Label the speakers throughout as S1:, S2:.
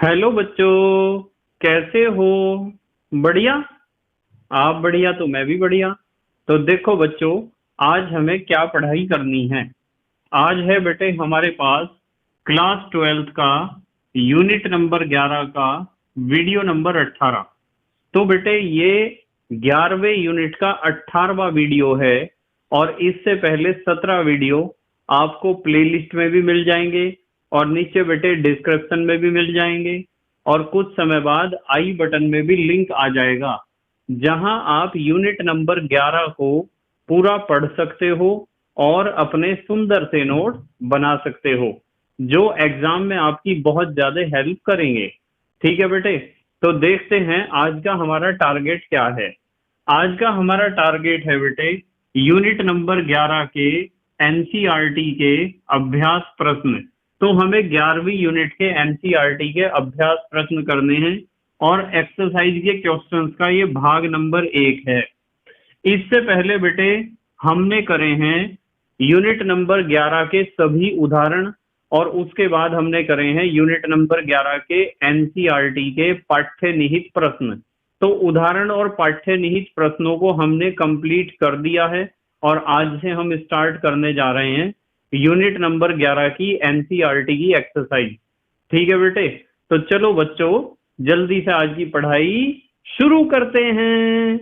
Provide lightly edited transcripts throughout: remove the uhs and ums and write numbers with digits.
S1: Hello बच्चों, कैसे हो? बढ़िया। आप बढ़िया तो मैं भी बढ़िया। तो देखो बच्चों, आज हमें क्या पढ़ाई करनी है। आज है बेटे हमारे पास क्लास 12th का यूनिट नंबर 11 का वीडियो नंबर 18। तो बेटे ये 11वें यूनिट का 18वां वीडियो है। और इससे पहले 17 वीडियो आपको प्लेलिस्ट में भी मिल जाएंगे और नीचे बेटे डिस्क्रिप्शन में भी मिल जाएंगे। और कुछ समय बाद आई बटन में भी लिंक आ जाएगा, जहां आप यूनिट नंबर 11 को पूरा पढ़ सकते हो और अपने सुंदर से नोट बना सकते हो, जो एग्जाम में आपकी बहुत ज्यादा हेल्प करेंगे। ठीक है बेटे, तो देखते हैं आज का हमारा टारगेट क्या है। आज का हमारा टारगेट है बेटे यूनिट नंबर 11 के एनसीईआरटी के अभ्यास प्रश्न। तो हमें 11वीं यूनिट के एनसीईआरटी के अभ्यास प्रश्न करने हैं और एक्सरसाइज के क्वेश्चंस का ये भाग नंबर 1 है। इससे पहले बेटे हमने करे हैं यूनिट नंबर 11 के सभी उदाहरण, और उसके बाद हमने करे हैं यूनिट नंबर 11 के एनसीईआरटी के पाठ्य निहित प्रश्न। तो उदाहरण और पाठ्य निहित प्रश्नों को हमने कंप्लीट कर दिया है और आज से हम स्टार्ट करने जा रहे हैं यूनिट नंबर 11 की एनसीईआरटी की एक्सरसाइज। ठीक है बेटे, तो चलो बच्चों जल्दी से आज की पढ़ाई शुरू करते हैं।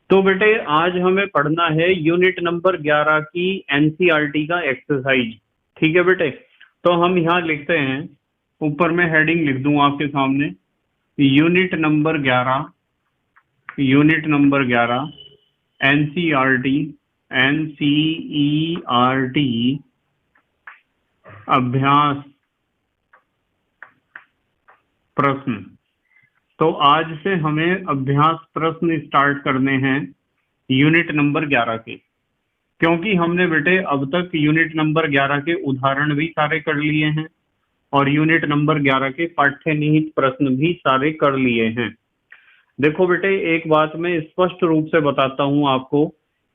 S1: तो बेटे आज हमें पढ़ना है यूनिट नंबर 11 की एनसीईआरटी का एक्सरसाइज। ठीक है बेटे, तो हम यहाँ लिखते हैं, ऊपर में हेडिंग लिख दूं आपके सामने, unit number 11, unit number 11 NCERT, NCERT अभ्यास प्रश्न। तो आज से हमें अभ्यास प्रश्न स्टार्ट करने हैं यूनिट नंबर 11 के, क्योंकि हमने बेटे अब तक यूनिट नंबर 11 के उदाहरण भी सारे कर लिए हैं और यूनिट नंबर 11 के पाठ्य निहित प्रश्न भी सारे कर लिए हैं। देखो बेटे, एक बात मैं स्पष्ट रूप से बताता हूं आपको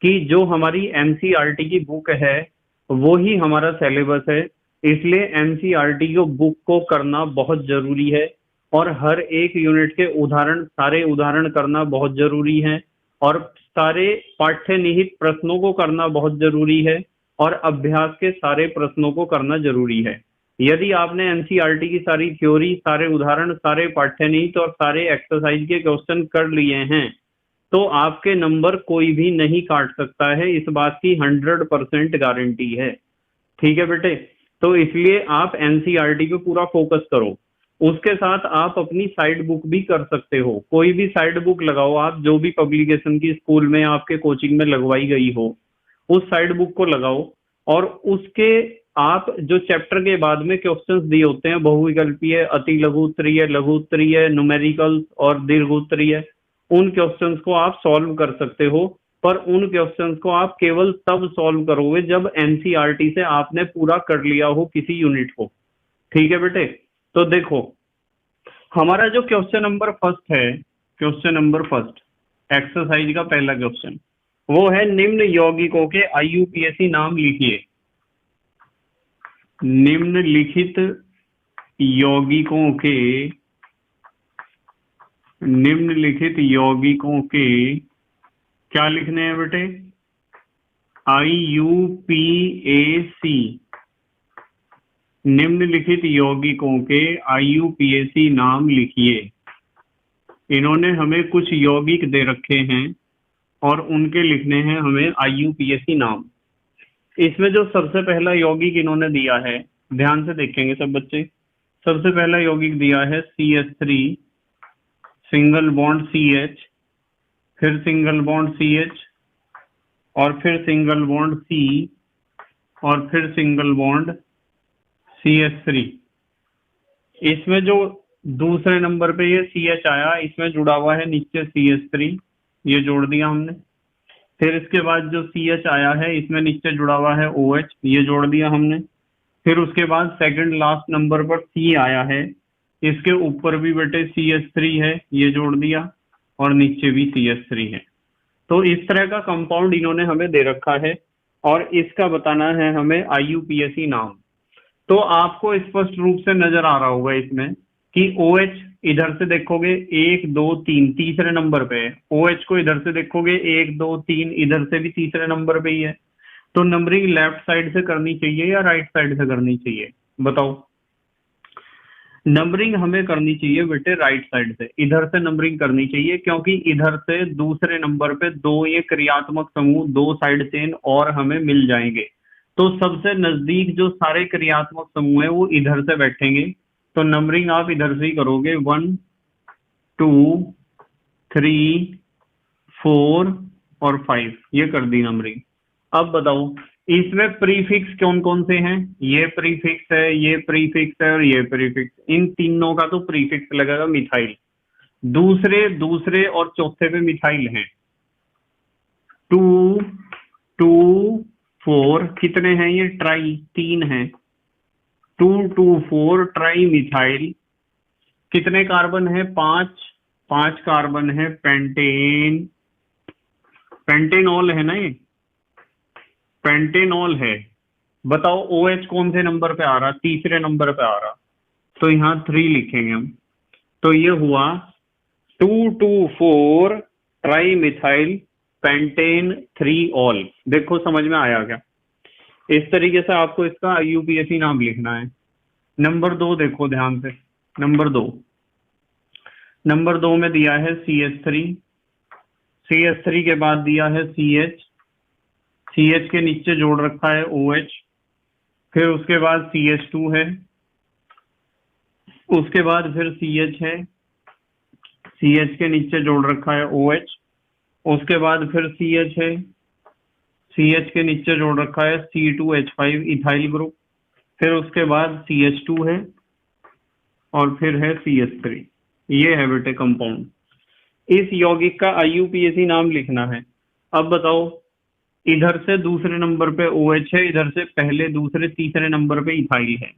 S1: कि जो हमारी एनसीईआरटी की बुक है वो ही हमारा सिलेबस है। इसलिए एनसीईआरटी को बुक को करना बहुत जरूरी है और हर एक यूनिट के उदाहरण, सारे उदाहरण करना बहुत जरूरी है और सारे पाठ्य निहित प्रश्नों को करना बहुत जरूरी है और अभ्यास के सारे प्रश्नों को करना जरूरी है। यदि आपने एनसीईआरटी की सारी थ्योरी, सारे उदाहरण, सारे पाठ्य निहित और सारे एक्सरसाइज के क्वेश्चन कर लिए हैं तो आपके नंबर कोई भी नहीं काट सकता है, इस बात की 100% गारंटी है। ठीक है बेटे, तो इसलिए आप एनसीईआरटी पे पूरा फोकस करो। उसके साथ आप अपनी साइड बुक भी कर सकते हो, कोई भी साइड बुक लगाओ आप, जो भी पब्लिकेशन की स्कूल में आपके कोचिंग में लगवाई गई हो उस साइड बुक को लगाओ और उसके आप जो चैप्टर के बाद में क्वेश्चंस दिए होते हैं, बहुविकल्पीय, अति लघु उत्तरीय, लघु उत्तरीय, न्यूमेरिकल्स और दीर्घ उत्तरीय, उन क्वेश्चंस को आप सॉल्व कर सकते हो। पर उन क्वेश्चंस को आप केवल तब सॉल्व करोगे जब एनसीईआरटी से आपने पूरा कर लिया हो किसी यूनिट को। ठीक है बेटे, तो देखो हमारा जो क्वेश्चन नंबर फर्स्ट है, क्वेश्चन नंबर फर्स्ट एक्सरसाइज का पहला क्वेश्चन, वो है निम्न यौगिकों के आईयूपीएसी नाम लिखिए। निम्नलिखित यौगिकों के, निम्नलिखित यौगिकों के क्या लिखने हैं बेटे? आईयूपीएसी। निम्नलिखित यौगिकों के आईयूपीएसी नाम लिखिए। इन्होंने हमें कुछ यौगिक दे रखे हैं और उनके लिखने हैं हमें आईयूपीएसी नाम। इसमें जो सबसे पहला यौगिक इन्होंने दिया है, ध्यान से देखेंगे सब बच्चे। सबसे पहला यौगिक दिया है CH3 सिंगल बॉन्ड CH, फिर सिंगल बॉन्ड CH और फिर सिंगल बॉन्ड C और फिर सिंगल बॉन्ड CH3। इसमें जो दूसरे नंबर पे ये CH आया, इसमें जुड़ा हुआ है नीचे CH3, ये जोड़ दिया हमने। फिर इसके बाद जो CH आया है इसमें नीचे जुड़ा हुआ है OH, ये जोड़ दिया हमने। फिर उसके बाद सेकंड लास्ट नंबर पर C आया है, इसके ऊपर भी बेटे CH3 है, ये जोड़ दिया और नीचे भी CH3 है। तो इस तरह का कंपाउंड इन्होंने हमें दे रखा है और इसका बताना है हमें IUPAC नाम। तो आपको स्पष्ट रूप से नजर आ रहा होगा इसमें कि OH इधर से देखोगे 1 2 3 तीसरे नंबर पे है, OH को इधर से देखोगे 1 2 3 इधर से भी तीसरे नंबर पे ही है। तो नंबरिंग लेफ्ट साइड से करनी चाहिए या राइट साइड से करनी चाहिए, बताओ। नंबरिंग हमें करनी चाहिए बेटे राइट साइड से, इधर से नंबरिंग करनी चाहिए, क्योंकि इधर से दूसरे नंबर पे दो ये क्रियात्मक समूह, दो साइड चेन और हमें मिल जाएंगे। तो सबसे नजदीक जो सारे क्रियात्मक समूह है वो इधर से बैठेंगे। तो नंबरिंग आप इधर से ही करोगे, 1 2 3 4 और 5, ये कर दी नंबरिंग। अब बताओ इसमें प्रीफिक्स कौन कौन से हैं? ये प्रीफिक्स है, ये प्रीफिक्स है और ये प्रीफिक्स। इन तीनों का तो प्रीफिक्स लगेगा मिथाइल। दूसरे और चौथे पे मिथाइल हैं। 2 2 4 कितने हैं ये? ट्राई, 3 हैं। 2 2 4 ट्राई मिथाइल। कितने कार्बन है? 5 कार्बन है। पेंटेन, पेंटेनॉल है ना, ये पेंटेनॉल है। बताओ OH कौन से नंबर पे आ रहा? तीसरे नंबर पे आ रहा, तो यहाँ 3 लिखेंगे हम। तो ये हुआ 2 2 4 ट्राई मिथाइल पेंटेन 3 ऑल। देखो समझ में आया क्या? इस तरीके से आपको इसका IUPAC नाम लिखना है। नंबर 2 देखो ध्यान से। नंबर 2 में दिया है CH3, CH3 के बाद दिया है CH, CH के नीचे जोड़ रखा है OH, फिर उसके बाद CH2 है, उसके बाद फिर CH है, CH के नीचे जोड़ रखा है OH, उसके बाद फिर CH है, CH के नीचे जोड़ रखा है C2H5 इथाइल ग्रुप, फिर उसके बाद CH2 है और फिर है CH3। ये है बेटे कंपाउंड। इस यौगिक का IUPAC नाम लिखना है। अब बताओ इधर से दूसरे नंबर पे OH है, इधर से पहले दूसरे तीसरे नंबर पे इथाइल है।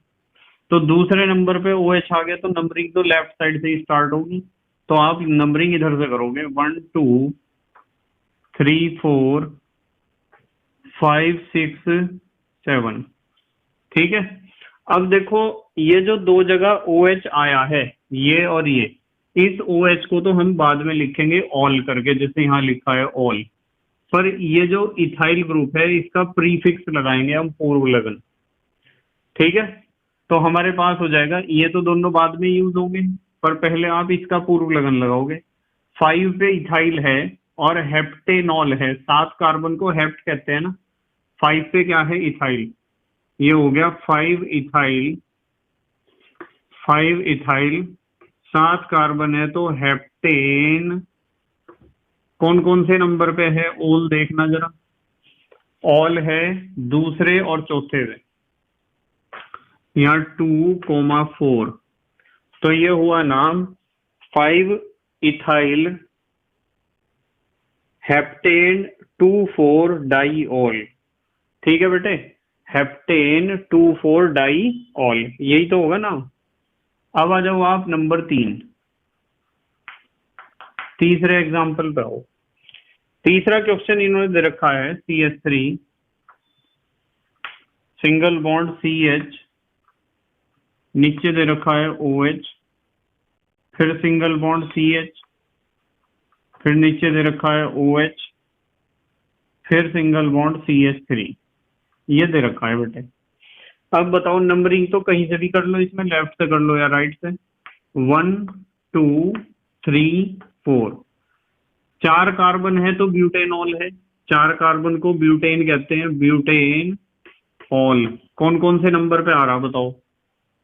S1: तो दूसरे नंबर पे OH आ गया तो नंबरिंग तो लेफ्ट साइड से ही स्टार्ट होगी। तो आप नंबरिंग इधर से करोगे, 1 2 3 4 5 6 7। ठीक है। अब देखो ये जो दो जगह OH आया है, ये और ये, इस OH को तो हम बाद में लिखेंगे ऑल करके, जैसे यहाँ लिखा है ऑल। पर ये जो इथाइल ग्रुप है इसका प्रीफिक्स लगाएंगे हम पूर्व लगन। ठीक है। तो हमारे पास हो जाएगा, ये तो दोनों बाद में यूज होंगे, पर पहले आप इसका पूर्व लगन लगाओगे। 5 पे इथाइल है और हेप्टेनॉल है, 7 कार्बन को हेप्ट कहते हैं ना। 5 पे क्या है? इथाइल। ये हो गया 5 इथाइल, 5 इथाइल, 7 कार्बन है तो हेप्टेन। कौन कौन से नंबर पे है? ऑल देखना जरा। ऑल है दूसरे और चौथे पे, यहाँ 2,4। तो ये हुआ नाम 5 इथाइल हेप्टेन 2,4 डाईऑल। ठीक है बेटे, हेप्टेन 2,4 डाईऑल, यही तो होगा ना। अब आ जाओ आप नंबर 3, तीसरे एग्जाम्पल पे आओ। तीसरा क्वेश्चन इन्होंने दे रखा है CH3 सिंगल बॉन्ड CH, नीचे दे रखा है OH, फिर सिंगल बॉन्ड CH, फिर नीचे दे रखा है OH, फिर सिंगल बॉन्ड CH3, ये दे रखा है बेटे। अब बताओ नंबरिंग तो कहीं से भी कर लो, इसमें लेफ्ट से कर लो या राइट से। 1 2 3 4, 4 कार्बन है तो ब्यूटेनॉल है, 4 कार्बन को ब्यूटेन कहते हैं, ब्यूटेन ऑल। कौन कौन से नंबर पे आ रहा बताओ?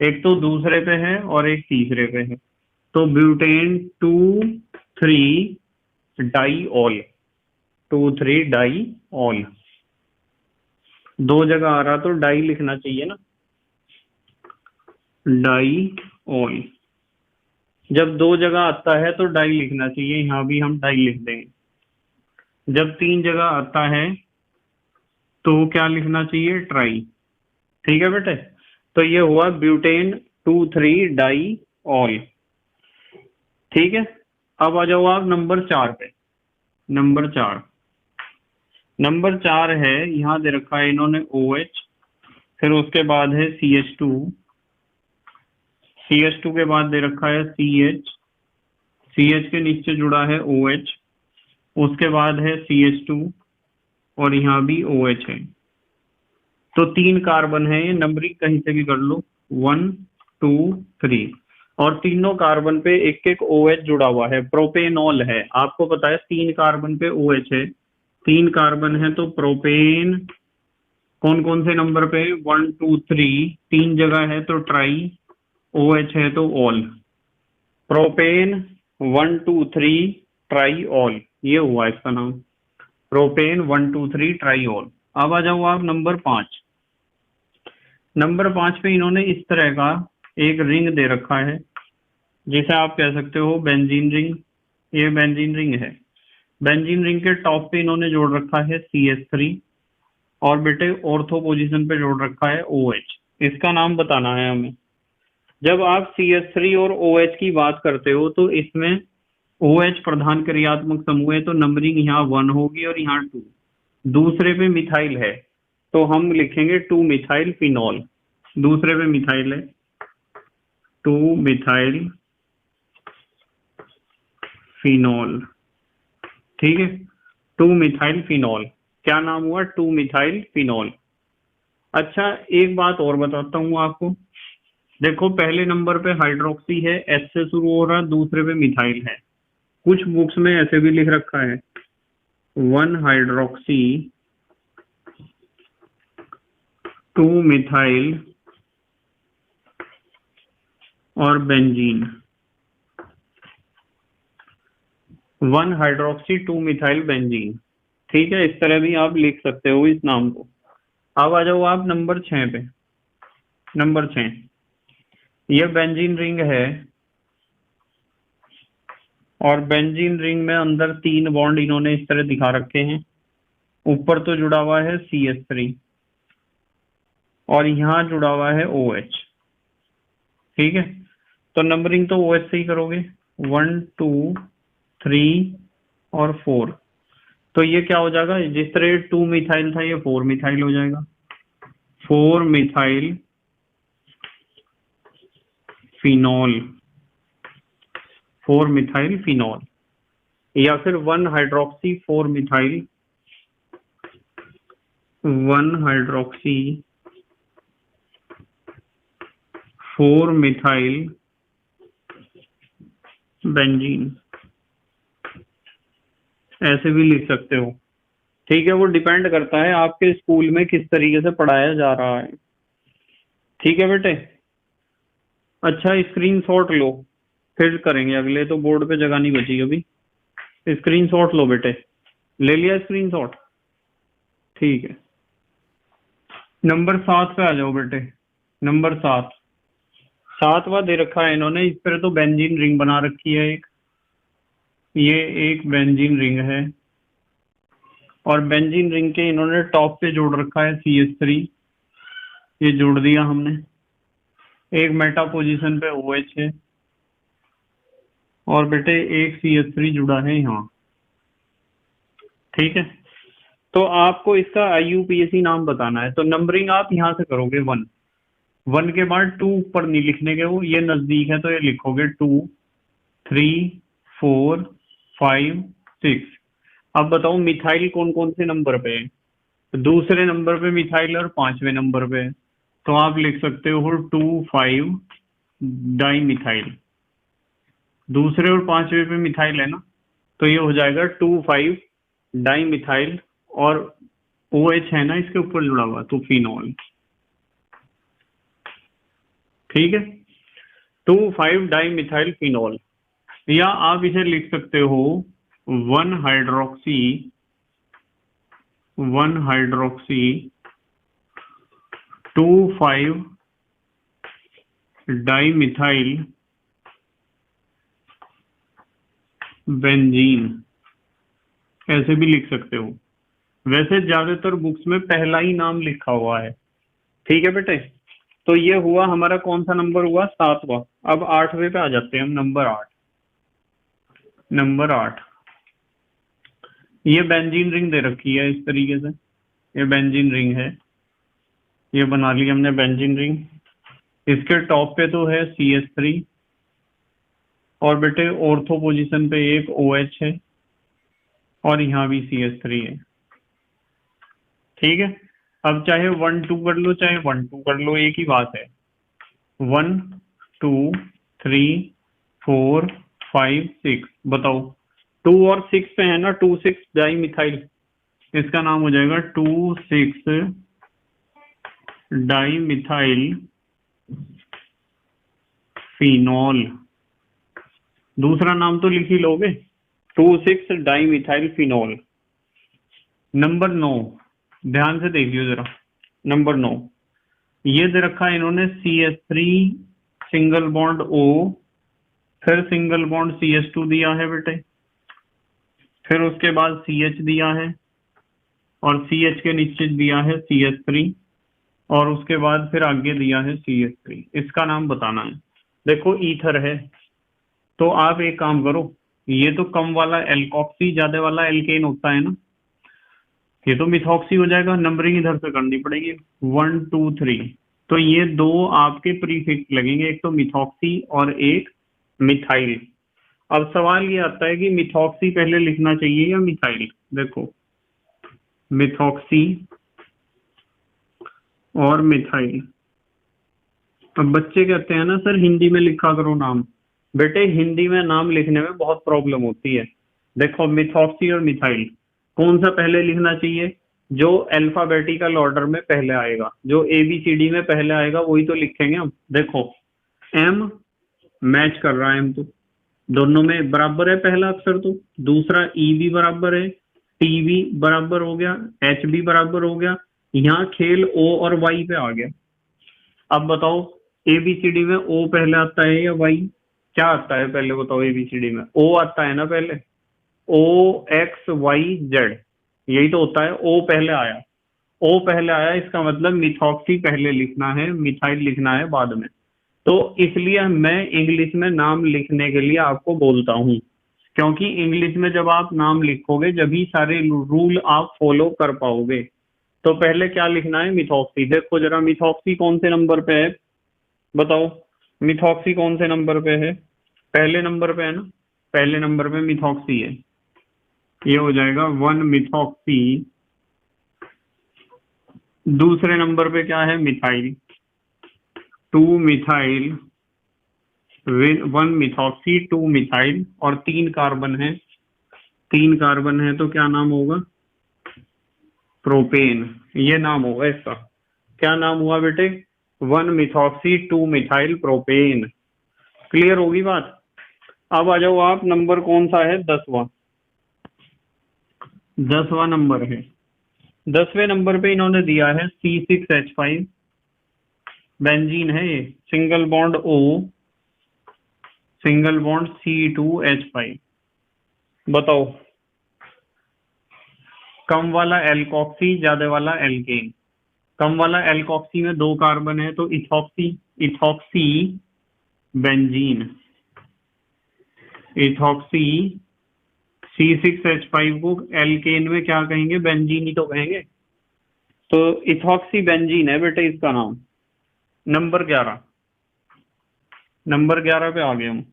S1: एक तो दूसरे पे है और एक तीसरे पे है, तो ब्यूटेन 2 3 डाईऑल, 2 3 डाईऑल। दो जगह आ रहा तो डाई लिखना चाहिए ना, डाईऑल। जब दो जगह आता है तो डाई लिखना चाहिए, यहाँ भी हम डाई लिख देंगे। जब 3 जगह आता है तो क्या लिखना चाहिए? ट्राई। ठीक है बेटे, तो ये हुआ ब्यूटेन 2 3 डाईऑल। ठीक है। अब आ जाओ आप नंबर 4 पे। नंबर 4, नंबर 4 है, यहाँ दे रखा है इन्होंने OH, फिर उसके बाद है CH2, CH2 के बाद दे रखा है CH, CH के नीचे जुड़ा है OH, उसके बाद है CH2 और यहाँ भी OH है। तो 3 कार्बन है, ये नंबरिंग कहीं से भी कर लो, 1 2 3, और तीनों कार्बन पे एक एक OH जुड़ा हुआ है, प्रोपेनॉल है। आपको पता है 3 कार्बन पे OH है, 3 कार्बन है तो प्रोपेन कौन कौन से नंबर पे, 1 2 3, 3 जगह है तो ट्राई, OH है तो ऑल, प्रोपेन 1 2 3 ट्राई ऑल, ये हुआ इसका नाम, प्रोपेन 1 2 3 ट्राई ऑल। अब आ जाओ आप नंबर 5। नंबर 5 पे इन्होंने इस तरह का एक रिंग दे रखा है, जिसे आप कह सकते हो बेंजीन रिंग। ये बेंजीन रिंग है। बेंजीन रिंग के टॉप पे इन्होंने जोड़ रखा है CH3 और बेटे ऑर्थो पोजीशन पे जोड़ रखा है OH। इसका नाम बताना है हमें। जब आप CH3 और OH की बात करते हो तो इसमें OH प्रधान क्रियात्मक समूह है, तो नंबरिंग यहाँ 1 होगी और यहाँ 2। दूसरे पे मिथाइल है तो हम लिखेंगे 2 मिथाइल फिनॉल। दूसरे पे मिथाइल है, 2 मिथाइल फिनॉल, ठीक है, 2 मिथाइल फिनॉल। क्या नाम हुआ, 2 मिथाइल फिनॉल। अच्छा, एक बात और बताता हूँ आपको। देखो पहले नंबर पे हाइड्रोक्सी है, S से शुरू हो रहा है, दूसरे पे मिथाइल है। कुछ बुक्स में ऐसे भी लिख रखा है 1 हाइड्रोक्सी 2 मिथाइल और बेंजीन, 1 हाइड्रोक्सी 2 मिथाइल बेंजीन, ठीक है। इस तरह भी आप लिख सकते हो इस नाम को। अब आ जाओ आप नंबर 6 पे। नंबर 6, ये बेंजीन रिंग है और बेंजीन रिंग में अंदर 3 बॉन्ड इन्होंने इस तरह दिखा रखे हैं। ऊपर तो जुड़ा हुआ है CH3 और यहाँ जुड़ा हुआ है OH, ठीक है। तो नंबरिंग तो OH से ही करोगे, 1 2 3 और 4। तो ये क्या हो जाएगा, जिस तरह 2 मिथाइल था ये 4 मिथाइल हो जाएगा, 4 मिथाइल फिनॉल, 4 मिथाइल फिनॉल। या फिर 1 hydroxy 4 methyl, 1 hydroxy 4 methyl benzene, ऐसे भी लिख सकते हो, ठीक है। वो डिपेंड करता है आपके स्कूल में किस तरीके से पढ़ाया जा रहा है, ठीक है बेटे। अच्छा, स्क्रीनशॉट लो, फिर करेंगे अगले, तो बोर्ड पे जगह नहीं बची अभी। स्क्रीनशॉट लो बेटे, ले लिया स्क्रीनशॉट, ठीक है। नंबर 7 पे आ जाओ बेटे। नंबर 7, 7वां दे रखा है इन्होंने, इस पर तो बेंजीन रिंग बना रखी है एक, ये एक बेंजीन रिंग है और बेंजीन रिंग के इन्होंने टॉप पे जोड़ रखा है CH3, ये जोड़ दिया हमने। एक मेटा पोजीशन पे OH है और बेटे एक CH3 जुड़ा है यहाँ, ठीक है। तो आपको इसका IUPAC नाम बताना है, तो नंबरिंग आप यहाँ से करोगे 1, 1 के बाद 2 ऊपर नहीं लिखने के, वो ये नजदीक है तो ये लिखोगे 2 3 4 5 6। अब बताओ मिथाइल कौन कौन से नंबर पे है, दूसरे नंबर पे मिथाइल और 5वें नंबर पे, तो आप लिख सकते हो 2 5 डाई मिथाइल। दूसरे और 5वें पे मिथाइल है ना, तो ये हो जाएगा 2 5 डाई मिथाइल और OH है ना इसके ऊपर जुड़ा हुआ, तो फिनॉल, ठीक है। 2 5 डाई मिथाइल फिनॉल। या आप इसे लिख सकते हो 1 हाइड्रोक्सी 2 5 डाई मिथाइल बेंजीन, ऐसे भी लिख सकते हो। वैसे ज्यादातर बुक्स में पहला ही नाम लिखा हुआ है, ठीक है बेटे। तो ये हुआ हमारा कौन सा नंबर हुआ, 7वां। अब 8वें पे आ जाते हैं हम, नंबर 8। नंबर 8, ये बेंजीन रिंग दे रखी है इस तरीके से, ये बेंजीन रिंग है, ये बना ली हमने बेंजीन रिंग। इसके टॉप पे तो है CH3 और बेटे ऑर्थो पोजीशन पे एक OH है और यहाँ भी CH3 है। ठीक है, अब चाहे 1 2 कर लो चाहे 1 2 कर लो, एक ही बात है। 1 2 3 4 5 6, बताओ 2 और 6 पे है ना, 2,6 डाई मिथाइल, इसका नाम हो जाएगा 2,6 डाई मिथाइल फिनॉल। दूसरा नाम तो लिख ही लोगे, 2,6 डाई मिथाइल फिनॉल। नंबर 9, ध्यान से देखियो जरा, नंबर 9 ये दे रखा है इन्होंने CH3 सिंगल बॉन्ड O, फिर सिंगल बॉन्ड CH2 दिया है बेटे, फिर उसके बाद CH दिया है और CH के नीचे दिया है CH3 और उसके बाद फिर आगे दिया है CH3। इसका नाम बताना है। देखो ईथर है, तो आप एक काम करो, ये तो कम वाला एल्कोक्सी, ज्यादा वाला एल्केन होता है ना, ये तो मिथॉक्सी हो जाएगा, नंबरिंग इधर से करनी पड़ेगी 1 2 3। तो ये दो आपके प्रीफिक्स लगेंगे, एक तो मिथॉक्सी और एक मिथाइल। अब सवाल ये आता है कि मिथॉक्सी पहले लिखना चाहिए या मिथाइल। देखो मिथॉक्सी और मिथाइल। अब बच्चे कहते हैं ना सर हिंदी में लिखा करो नाम, बेटे हिंदी में नाम लिखने में बहुत प्रॉब्लम होती है। देखो मिथॉक्सी और मिथाइल कौन सा पहले लिखना चाहिए, जो अल्फाबेटिकल ऑर्डर में पहले आएगा, जो ABCD में पहले आएगा वही तो लिखेंगे हम। देखो M मैच कर रहा है, M तो दोनों में बराबर है पहला अक्षर, तो दूसरा E भी बराबर है, T भी बराबर हो गया, H भी बराबर हो गया, यहाँ खेल O और Y पे आ गया। अब बताओ ABCD में O पहले आता है या Y, क्या आता है पहले बताओ, ABCD में O आता है ना पहले, OXYZ, यही तो होता है, O पहले आया, O पहले आया, इसका मतलब मिथॉक्सी पहले लिखना है, मिथाइल लिखना है बाद में। तो इसलिए मैं इंग्लिश में नाम लिखने के लिए आपको बोलता हूँ, क्योंकि इंग्लिश में जब आप नाम लिखोगे जब ही सारे रूल आप फॉलो कर पाओगे। तो पहले क्या लिखना है, मिथॉक्सी। देखो जरा मिथॉक्सी कौन से नंबर पे है, बताओ मिथॉक्सी कौन से नंबर पे है, पहले नंबर पे है ना, पहले नंबर पे मिथॉक्सी है, ये हो जाएगा 1 मिथॉक्सी। दूसरे नंबर पे क्या है, मिथाइल, 2 मिथाइल, 1 मिथॉक्सी 2 मिथाइल, और 3 कार्बन है, 3 कार्बन है तो क्या नाम होगा, प्रोपेन, ये नाम होगा इसका। क्या नाम हुआ बेटे, 1 मिथॉक्सी 2 मिथाइल प्रोपेन। क्लियर होगी बात। अब आ जाओ आप, नंबर कौन सा है, 10वां, 10वां नंबर है। 10वें नंबर पे इन्होंने दिया है C6H5, बेंजीन है ये, single bond O, single bond C2H5। बताओ कम वाला एल्कोक्सी, ज्यादा वाला एल्केन। कम वाला एल्कोक्सी में 2 कार्बन है तो ethoxy, ethoxy benzene, ethoxy. C6H5 को एल्केन में क्या कहेंगे, बेंजीन ही तो कहेंगे, तो इथॉक्सी बेंजीन है बेटे इसका नाम। नंबर 11, नंबर 11 पे आ गए हम।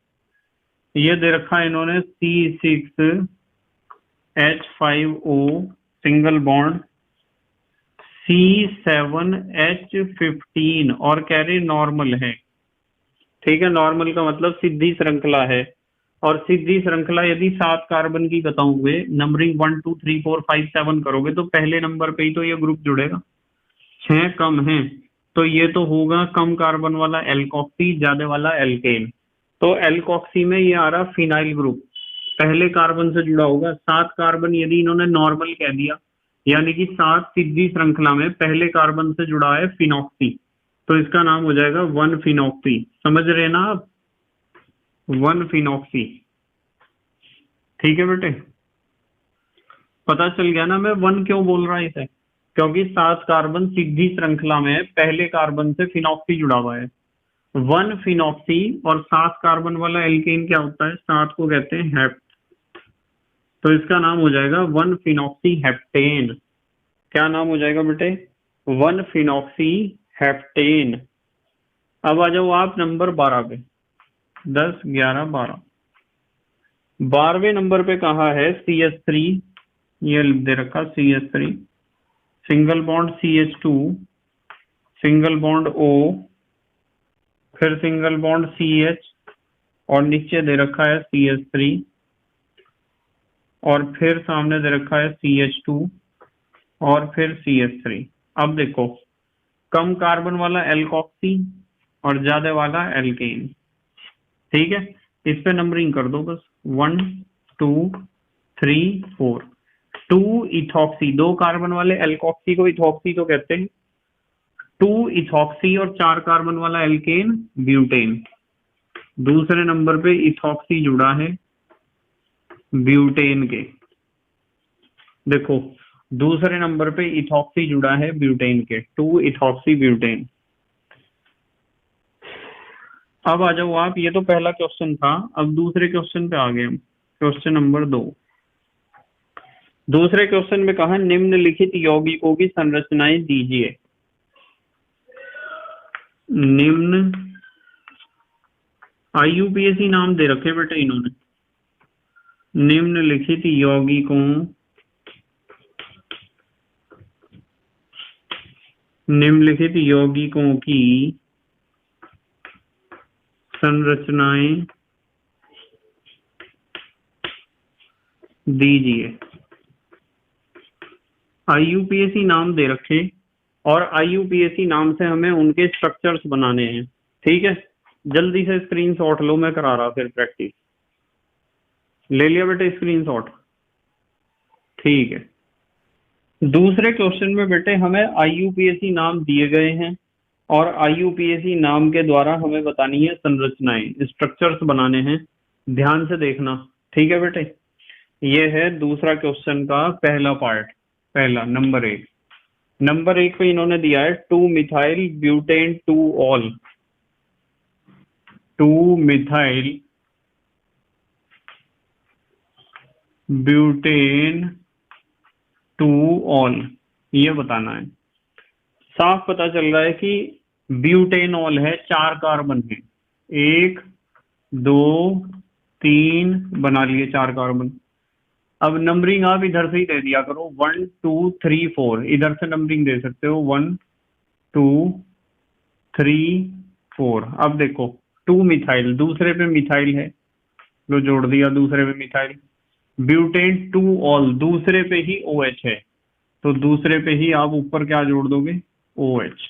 S1: ये दे रखा है इन्होंने C6H5O सिंगल बॉन्ड C7H15 और कैरी नॉर्मल है। ठीक है, नॉर्मल का मतलब सीधी श्रृंखला है, और सीधी श्रृंखला यदि 7 कार्बन की बताओगे, नंबरिंग 1 2 3 4 5 7 करोगे तो पहले नंबर पे ही तो ये ग्रुप जुड़ेगा। 6 कम है तो ये तो होगा कम कार्बन वाला एल्कोक्सी, ज्यादा वाला एल्केन। तो एल्कोक्सी में ये आ रहा फिनाइल ग्रुप, पहले कार्बन से जुड़ा होगा। 7 कार्बन यदि इन्होंने नॉर्मल कह दिया, यानी कि 7 सीधी श्रृंखला में पहले कार्बन से जुड़ा है फिनॉक्सी, तो इसका नाम हो जाएगा 1 फिनॉक्सी। समझ रहे ना आप, 1 फिनॉक्सी। ठीक है बेटे, पता चल गया ना मैं 1 क्यों बोल रहा इसे, क्योंकि 7 कार्बन सीधी श्रृंखला में पहले कार्बन से फिनॉक्सी जुड़ा हुआ है। 1 फिनॉक्सी और 7 कार्बन वाला एल्केन क्या होता है, 7 को कहते हैं हेप्ट, तो इसका नाम हो जाएगा 1-फिनॉक्सीहेप्टेन। क्या नाम हो जाएगा बेटे? 1-फिनॉक्सीहेप्टेन। अब आ जाओ आप नंबर 12 पे। 10, 11, 12। 12वें नंबर पे कहा है CH3, ये दे रखा CH3, single bond CH2, single bond O, फिर सिंगल बॉन्ड CH, और नीचे दे रखा है CH3, और फिर सामने दे रखा है CH2, और फिर CH3। अब देखो, कम कार्बन वाला एल्कोक्सी और ज्यादा वाला एल्केन। ठीक है, इस पे नंबरिंग कर दो बस। 1, 2, 3, 4। 2 इथॉक्सी, 2 कार्बन वाले एल्कोक्सी को इथॉक्सी तो कहते हैं। 2 इथॉक्सी और 4 कार्बन वाला एल्केन ब्यूटेन। दूसरे नंबर पे इथॉक्सी जुड़ा है ब्यूटेन के। देखो, दूसरे नंबर पे इथॉक्सी जुड़ा है ब्यूटेन के, 2 इथॉक्सी ब्यूटेन। अब आ जाओ आप, ये तो पहला क्वेश्चन था। अब दूसरे क्वेश्चन पे आ गए हम, क्वेश्चन नंबर 2। दूसरे क्वेश्चन में कहा निम्नलिखित यौगिकों की संरचनाएं दीजिए। निम्न IUPAC नाम दे रखे बेटे इन्होंने। निम्नलिखित यौगिकों की संरचनाएं दीजिए। IUPAC नाम दे रखे, और IUPAC नाम से हमें उनके स्ट्रक्चर्स बनाने हैं। ठीक है, जल्दी से स्क्रीनशॉट लो, मैं करा रहा फिर प्रैक्टिस। ले लिया बेटे स्क्रीनशॉट? ठीक है। दूसरे क्वेश्चन में बेटे हमें IUPAC नाम दिए गए हैं, और IUPAC नाम के द्वारा हमें बतानी है संरचनाएं, स्ट्रक्चर्स बनाने हैं। ध्यान से देखना, ठीक है बेटे? ये है दूसरा क्वेश्चन का पहला पार्ट, पहला नंबर 1। नंबर 1 पे इन्होंने दिया है 2-मिथाइल ब्यूटेन 2 ऑल। 2-मिथाइल ब्यूटेन 2 ऑल, ये बताना है। साफ पता चल रहा है कि ब्यूटेनॉल है, 4 कार्बन है, 1, 2, 3 बना लिए 4 कार्बन। अब नंबरिंग आप इधर से ही दे दिया करो, 1, 2, 3, 4, इधर से नंबरिंग दे सकते हो, 1, 2, 3, 4। अब देखो 2 मिथाइल, दूसरे पे मिथाइल है, लो जोड़ दिया दूसरे पे मिथाइल। ब्यूटेन 2 ऑल, दूसरे पे ही OH है, तो दूसरे पे ही आप ऊपर क्या जोड़ दोगे? OH।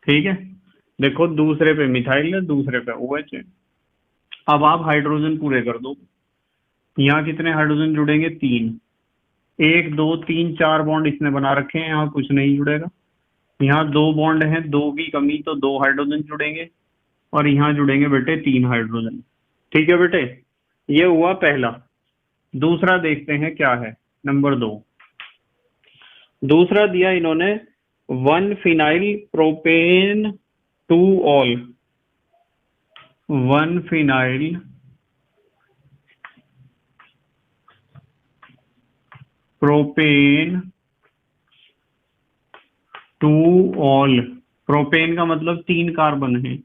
S1: ठीक है, देखो दूसरे पे मिथाइल है, दूसरे पे OH है। अब आप हाइड्रोजन पूरे कर दो। यहाँ कितने हाइड्रोजन जुड़ेंगे? 3। 1, 2, 3, 4 बॉन्ड इसने बना रखे हैं, यहाँ कुछ नहीं जुड़ेगा। यहाँ 2 बॉन्ड हैं, 2 की कमी, तो 2 हाइड्रोजन जुड़ेंगे, और यहाँ जुड़ेंगे बेटे 3 हाइड्रोजन। ठीक है बेटे, ये हुआ पहला। दूसरा देखते हैं क्या है, नंबर 2। दूसरा दिया इन्होंने one phenyl propane 2 ol. One phenyl propane 2 ol. Propane का मतलब 3 कार्बन है,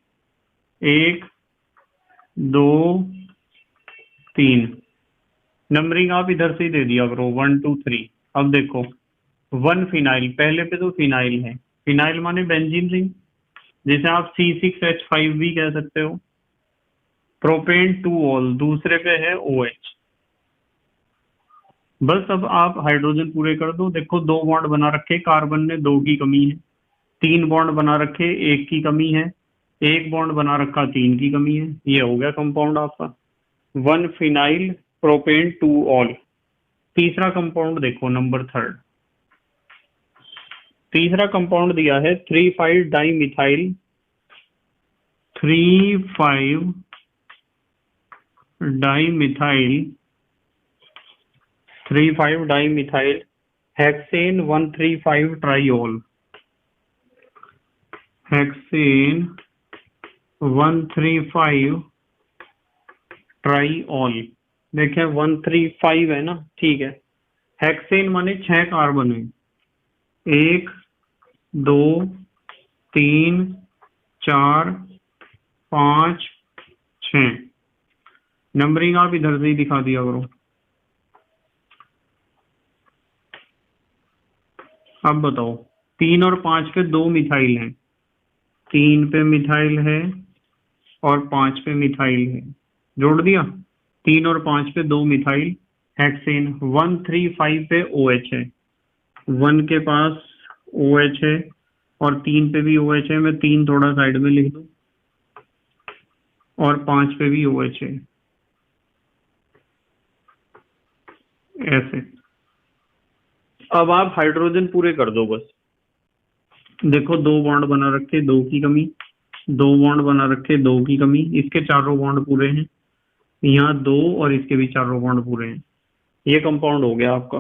S1: 1, 2, 3। नंबरिंग आप इधर से ही दे दिया करो, 1, 2, 3। अब देखो 1-फिनाइल, पहले पे तो फिनाइल है, फिनाइल माने बेंजीन रिंग, जिसे आप C6H5 भी कह सकते हो। प्रोपेन 2 ऑल, दूसरे पे है OH। बस अब आप हाइड्रोजन पूरे कर दो। देखो 2 बॉन्ड बना रखे, कार्बन ने 2 की कमी है। 3 बॉन्ड बना रखे, 1 की कमी है। 1 बॉन्ड बना रखा, 3 की कमी है। ये हो गया कंपाउंड आपका 1-फिनाइल प्रोपेन 2 ऑल। तीसरा कंपाउंड देखो, नंबर 3। तीसरा कंपाउंड दिया है 3,5 dimethyl 3,5 dimethyl 3,5 dimethyl hexane 1,3,5 triol. Hexane 1,3,5 triol. देखें 135 है ना, ठीक है। हेक्सेन माने 6 कार्बन है, 1 2 3 4 5 6। नंबरिंग आप इधर से ही दिखा दिया करो। अब बताओ, 3 और 5 पे 2 मिथाइल हैं, 3 पे मिथाइल है और 5 पे मिथाइल है, जोड़ दिया। 3 और 5 पे 2 मिथाइल हेक्सेन। 135 पे OH है, 1 के पास OH है और 3 पे भी OH है। मैं 3 थोड़ा साइड में लिख दूं, और 5 पे भी OH है, ऐसे। अब आप हाइड्रोजन पूरे कर दो बस। देखो 2 बॉन्ड बना रखे, 2 की कमी, 2 बॉन्ड बना रखे, 2 की कमी, इसके चारों बॉन्ड पूरे हैं, यहाँ 2 और इसके भी चारों बॉन्ड पूरे हैं। ये कंपाउंड हो गया आपका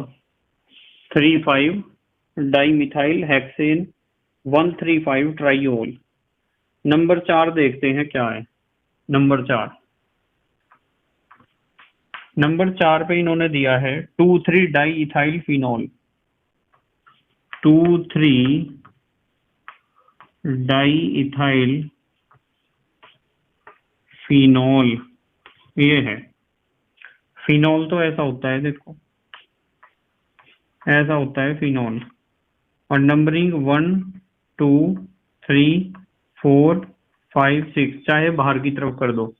S1: 35 डाई मिथाइल हेक्सेन 135 ट्राईओल। नंबर 4 देखते हैं क्या है। नंबर 4 पे इन्होंने दिया है 2,3 di ethyl phenol, 2,3 di ethyl phenol. ये है फिनॉल, तो ऐसा होता है, देखो ऐसा होता है फिनॉल। और नंबरिंग 1 2 3 4 5 6, चाहे बाहर की तरफ कर दो।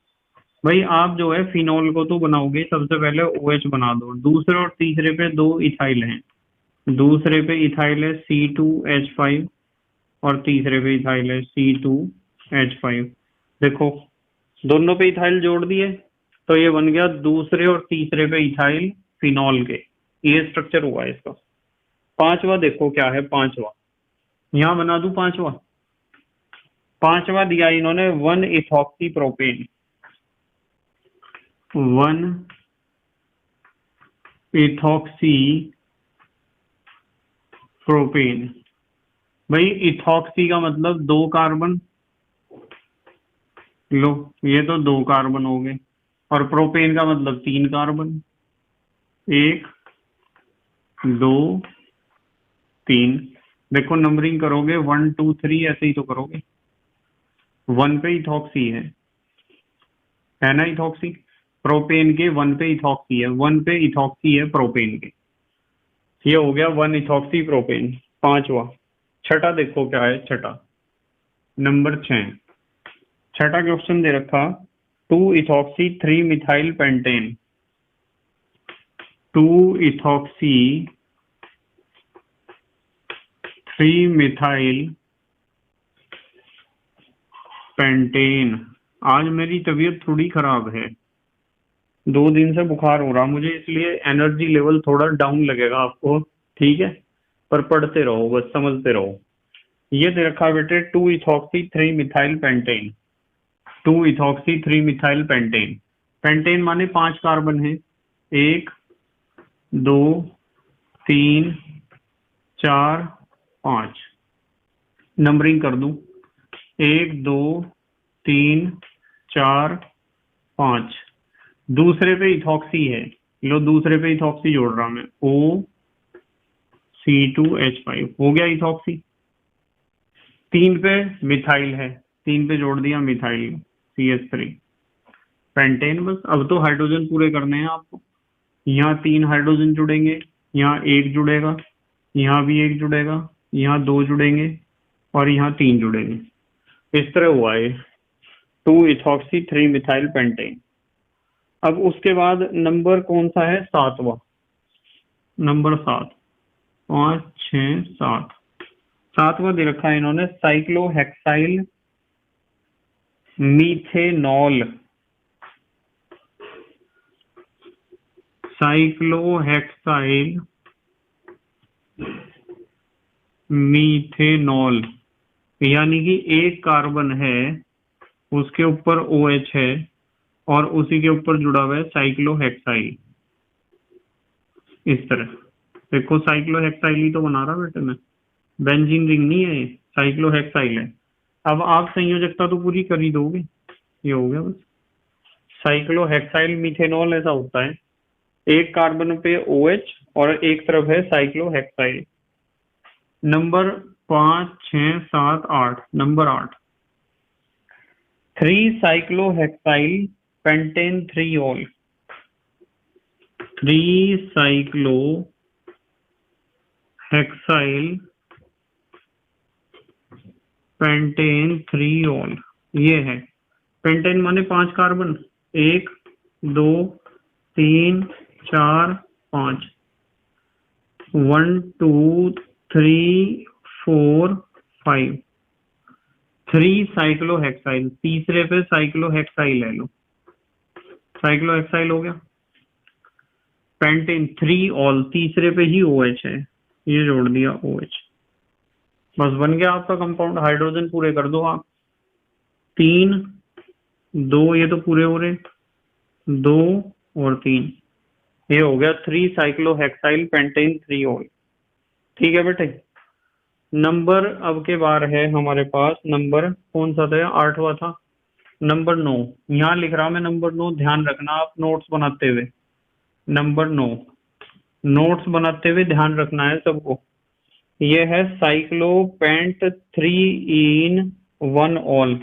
S1: भाई आप जो है फिनॉल को तो बनाओगे, सबसे पहले OH बना दो। दूसरे और तीसरे पे 2 इथाइल हैं, दूसरे पे इथाइल है C2H5 और तीसरे पे इथाइल है C2H5। देखो दोनों पे इथाइल जोड़ दिए, तो ये बन गया दूसरे और तीसरे पे इथाइल फिनॉल के। ये स्ट्रक्चर हुआ इसका। पांचवा देखो क्या है, पांचवा यहां बना दूं। पांचवा दिया इन्होंने 1 इथॉक्सी प्रोपेन, 1 इथॉक्सी प्रोपेन। भाई इथॉक्सी का मतलब 2 कार्बन, लो ये तो 2 कार्बन हो गए, और प्रोपेन का मतलब 3 कार्बन, 1 2 3। देखो नंबरिंग करोगे 1 2 3 ऐसे ही तो करोगे। 1 पे इथॉक्सी है ना, इथॉक्सी। प्रोपेन के 1 पे इथॉक्सी है, 1 पे इथॉक्सी है प्रोपेन के। ये हो गया 1 इथॉक्सी प्रोपेन, पांचवा। छठा देखो क्या है, छठा नंबर 6। छठा क्वेश्चन दे रखा 2 ethoxy 3 methyl pentane, 2 ethoxy 3 methyl pentane. आज मेरी तबीयत थोड़ी खराब है, 2 दिन से बुखार हो रहा मुझे, इसलिए एनर्जी लेवल थोड़ा डाउन लगेगा आपको, ठीक है। पर पढ़ते रहो बस, समझते रहो। ये दे रखा बेटे 2 ethoxy 3 methyl pentane, 2 ethoxy 3 methyl pentane. Pentane माने 5 कार्बन है, 1 2 3 4 5। नंबरिंग कर दूं, 1 2 3 4 5। दूसरे पे इथॉक्सी है, लो दूसरे पे इथॉक्सी जोड़ रहा मैं, OC2H5 हो गया इथॉक्सी। 3 पे मिथाइल है, 3 पे जोड़ दिया मिथाइल CH3 पेंटेन। बस अब तो हाइड्रोजन पूरे करने हैं आपको। यहाँ 3 हाइड्रोजन जुड़ेंगे, यहाँ 1 जुड़ेगा, यहाँ भी 1 जुड़ेगा, यहाँ 2 जुड़ेंगे और यहाँ 3 जुड़ेंगे। इस तरह हुआ है 2 इथॉक्सी 3 मिथाइल पेंटेन। अब उसके बाद नंबर कौन सा है, 7वां। नंबर 7, 5 6 7। 7वां दे रखा है इन्होंने साइक्लोहेक्साइल मीथेनॉल, साइक्लोहेक्साइल मीथेनॉल। यानी कि 1 कार्बन है, उसके ऊपर OH है और उसी के ऊपर जुड़ा हुआ है साइक्लोहेक्साइल। इस तरह देखो, साइक्लोहेक्साइल ही तो बना रहा बेटे मैं, बेंजीन रिंग नहीं है, ये साइक्लोहेक्साइल है। अब आप संयोजकता तो पूरी कर ही दोगे, ये हो गया बस। साइक्लोहेक्साइल मीथेनॉल ऐसा होता है, एक कार्बन पे OH और एक तरफ है cyclohexyl. Number 5, 6, 7, 8। Number 8, 3 cyclohexyl pentane 3 all. 3 cyclohexyl pentane 3 all, ये है। पेंटेन माने 5 कार्बन, 1 2 3 4 5, 1 2 3 4 5। 3 साइक्लोहेक्साइल, तीसरे पे साइक्लोहेक्साइल ले लो, साइक्लोहेक्साइल हो गया। पेंटेन 3 ऑल, तीसरे पे ही OH है, ये जोड़ दिया OH, बस बन गया आपका कंपाउंड। हाइड्रोजन पूरे कर दो आप, 3 2, ये तो पूरे हो रहे, 2 और 3, ये हो गया 3 साइक्लोहेक्साइल पेंटेन 3 ऑल। ठीक है बेटे। नंबर अब के बार है हमारे पास, नंबर कौन सा था, 8वां था। नंबर 9, यहाँ लिख रहा मैं नंबर 9, ध्यान रखना आप नोट्स बनाते हुए। नंबर 9, नोट्स बनाते हुए ध्यान रखना है सबको। ये है साइक्लोपेंट 3 इन 1 ऑल।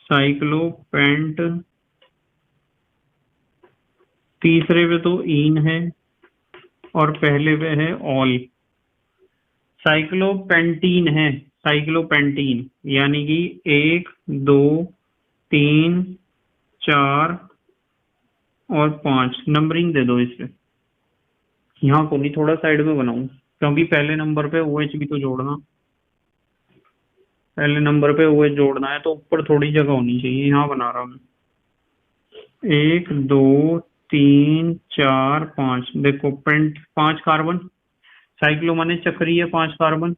S1: साइक्लोपेंट, तीसरे पे तो इन है और पहले पे है ऑल। साइक्लोपेंटीन है, साइक्लोपेंटीन, यानी कि 1 2 3 4 और 5। नंबरिंग दे दो इस पे, यहाँ को नहीं, थोड़ा साइड में बनाऊं, क्योंकि पहले नंबर पे OH भी तो जोड़ना, पहले नंबर पे OH जोड़ना है तो ऊपर थोड़ी जगह होनी चाहिए, यहाँ बना रहा हूँ मैं। 1 2 3 4 5, देखो पेंट 5 कार्बन, साइक्लो माने चक्रीय 5 कार्बन।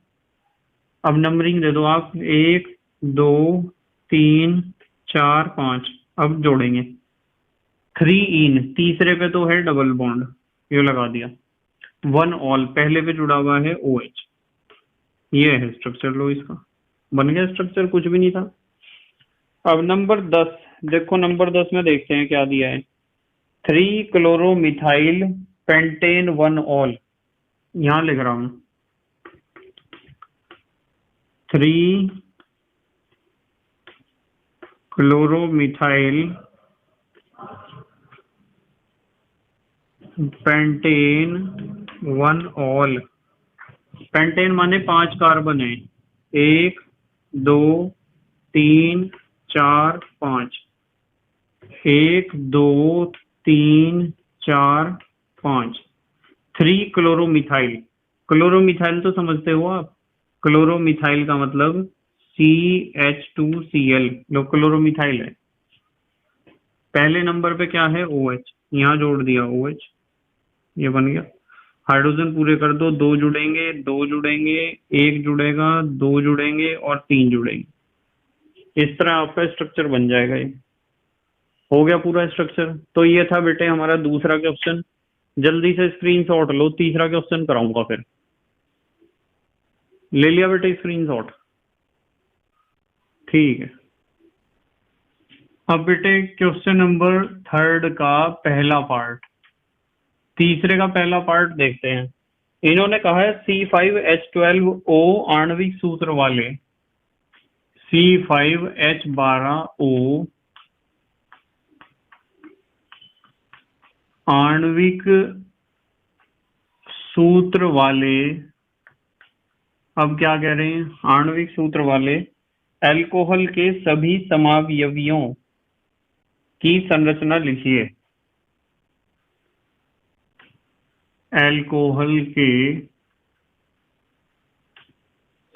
S1: अब नंबरिंग दे दो आप, 1 2 3 4 5। अब जोड़ेंगे 3 इन, तीसरे पे तो है डबल बॉन्ड, ये लगा दिया। 1 ऑल, पहले पे जुड़ा हुआ है OH, ये है स्ट्रक्चर। लो इसका बन गया स्ट्रक्चर, कुछ भी नहीं था। अब नंबर 10 देखो, नंबर 10 में देखते हैं क्या दिया है। 3 क्लोरोमिथाइल पेंटेन 1 ऑल, यहां लिख रहा हूं 3 क्लोरोमिथाइल पेंटेन 1 ऑल। पेंटेन माने 5 कार्बन है, 1 2 3 4 5, 1 2 3 4 5। 3 क्लोरोमिथाइल, क्लोरोमिथाइल तो समझते हो आप, क्लोरोमिथाइल का मतलब CH2Cl, लो क्लोरोमिथाइल है। पहले नंबर पे क्या है, OH, यहाँ जोड़ दिया OH, ये बन गया। हाइड्रोजन पूरे कर दो, 2 जुड़ेंगे, 2 जुड़ेंगे, 1 जुड़ेगा, 2 जुड़ेंगे और 3 जुड़ेंगे। इस तरह आपका स्ट्रक्चर बन जाएगा। ये हो गया पूरा स्ट्रक्चर। तो ये था बेटे हमारा दूसरा क्वेश्चन, जल्दी से स्क्रीनशॉट लो, तीसरा क्वेश्चन कराऊंगा फिर। ले लिया बेटे स्क्रीनशॉट, ठीक है। अब बेटे क्वेश्चन नंबर 3 का पहला पार्ट, तीसरे का पहला पार्ट देखते हैं। इन्होंने कहा है C5H12O आणविक सूत्र वाले, C5H12O आणविक सूत्र वाले, अब क्या कह रहे हैं, आणविक सूत्र वाले अल्कोहल के सभी समावयवियों की संरचना लिखिए। अल्कोहल के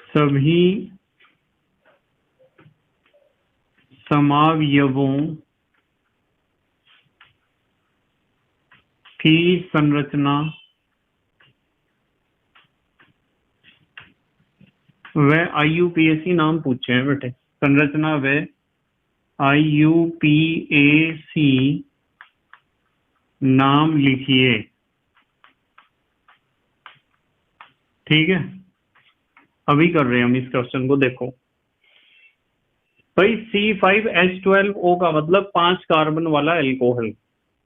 S1: सभी समावयवों की संरचना व IUPAC नाम पूछे हैं बेटे, संरचना व IUPAC नाम लिखिए। ठीक है, अभी कर रहे हैं हम इस क्वेश्चन को। देखो भाई C5H12O का मतलब 5 कार्बन वाला एल्कोहल।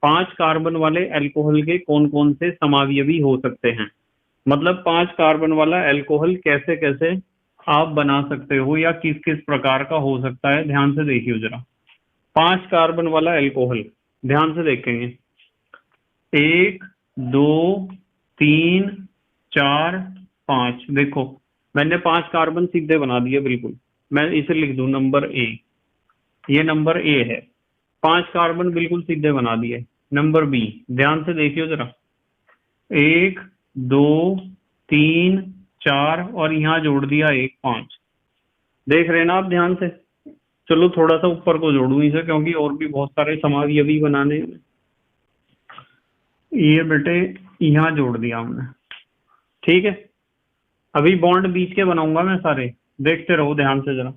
S1: 5 कार्बन वाले एल्कोहल के कौन कौन से समावयवी हो सकते हैं, मतलब 5 कार्बन वाला एल्कोहल कैसे कैसे आप बना सकते हो या किस किस प्रकार का हो सकता है, ध्यान से देखिए जरा। 5 कार्बन वाला एल्कोहल ध्यान से देखेंगे, 1 2 3 4 5। देखो मैंने 5 कार्बन सीधे बना दिए, बिल्कुल मैं इसे लिख दूं नंबर ए, ये नंबर ए है। 5 कार्बन बिल्कुल सीधे बना दिए। नंबर बी, ध्यान से देखियो जरा, 1 2 3 4 और यहाँ जोड़ दिया 1 5। देख रहे हैं ना आप ध्यान से। चलो थोड़ा सा ऊपर को जोड़ू इसे, क्योंकि और भी बहुत सारे समावयवी बनाने हैं। ये बेटे यहाँ जोड़ दिया हमने, ठीक है। अभी बॉन्ड बीच के बनाऊंगा मैं सारे, देखते रहो ध्यान से जरा।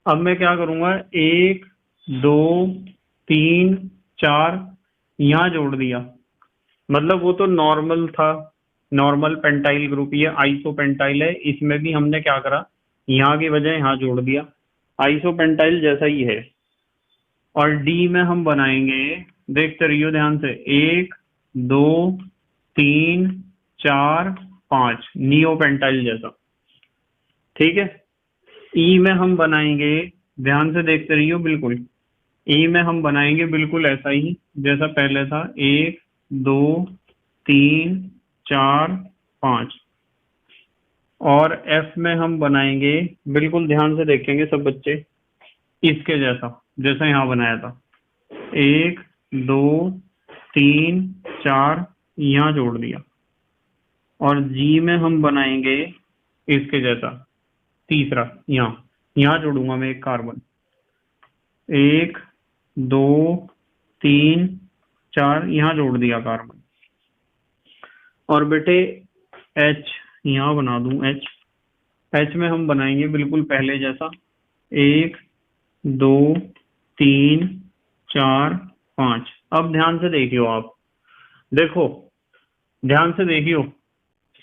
S1: अब मैं क्या करूंगा, 1 2 3 4 यहाँ जोड़ दिया, मतलब वो तो नॉर्मल था, नॉर्मल पेंटाइल ग्रुप, ये आइसोपेंटाइल है। इसमें भी हमने क्या करा, यहाँ की बजाय यहाँ जोड़ दिया, आइसोपेंटाइल जैसा ही है। और डी में हम बनाएंगे, देखते रहियो ध्यान से, 1 2 3 4 5, नियोपेंटाइल जैसा, ठीक है। ई में हम बनाएंगे, ध्यान से देखते रहियो, बिल्कुल ई में हम बनाएंगे बिल्कुल ऐसा ही जैसा पहले था, 1 2 3 4 5। और एफ में हम बनाएंगे, बिल्कुल ध्यान से देखेंगे सब बच्चे, इसके जैसा जैसा यहाँ बनाया था, 1 2 3 4 यहाँ जोड़ दिया। और जी में हम बनाएंगे इसके जैसा, तीसरा यहाँ जोड़ूंगा मैं एक कार्बन, 1 2 3 4 यहाँ जोड़ दिया कार्बन। और बेटे एच यहाँ बना दूं, एच में हम बनाएंगे बिल्कुल पहले जैसा, 1 2 3 4 5। अब ध्यान से देखियो आप, देखो ध्यान से देखियो,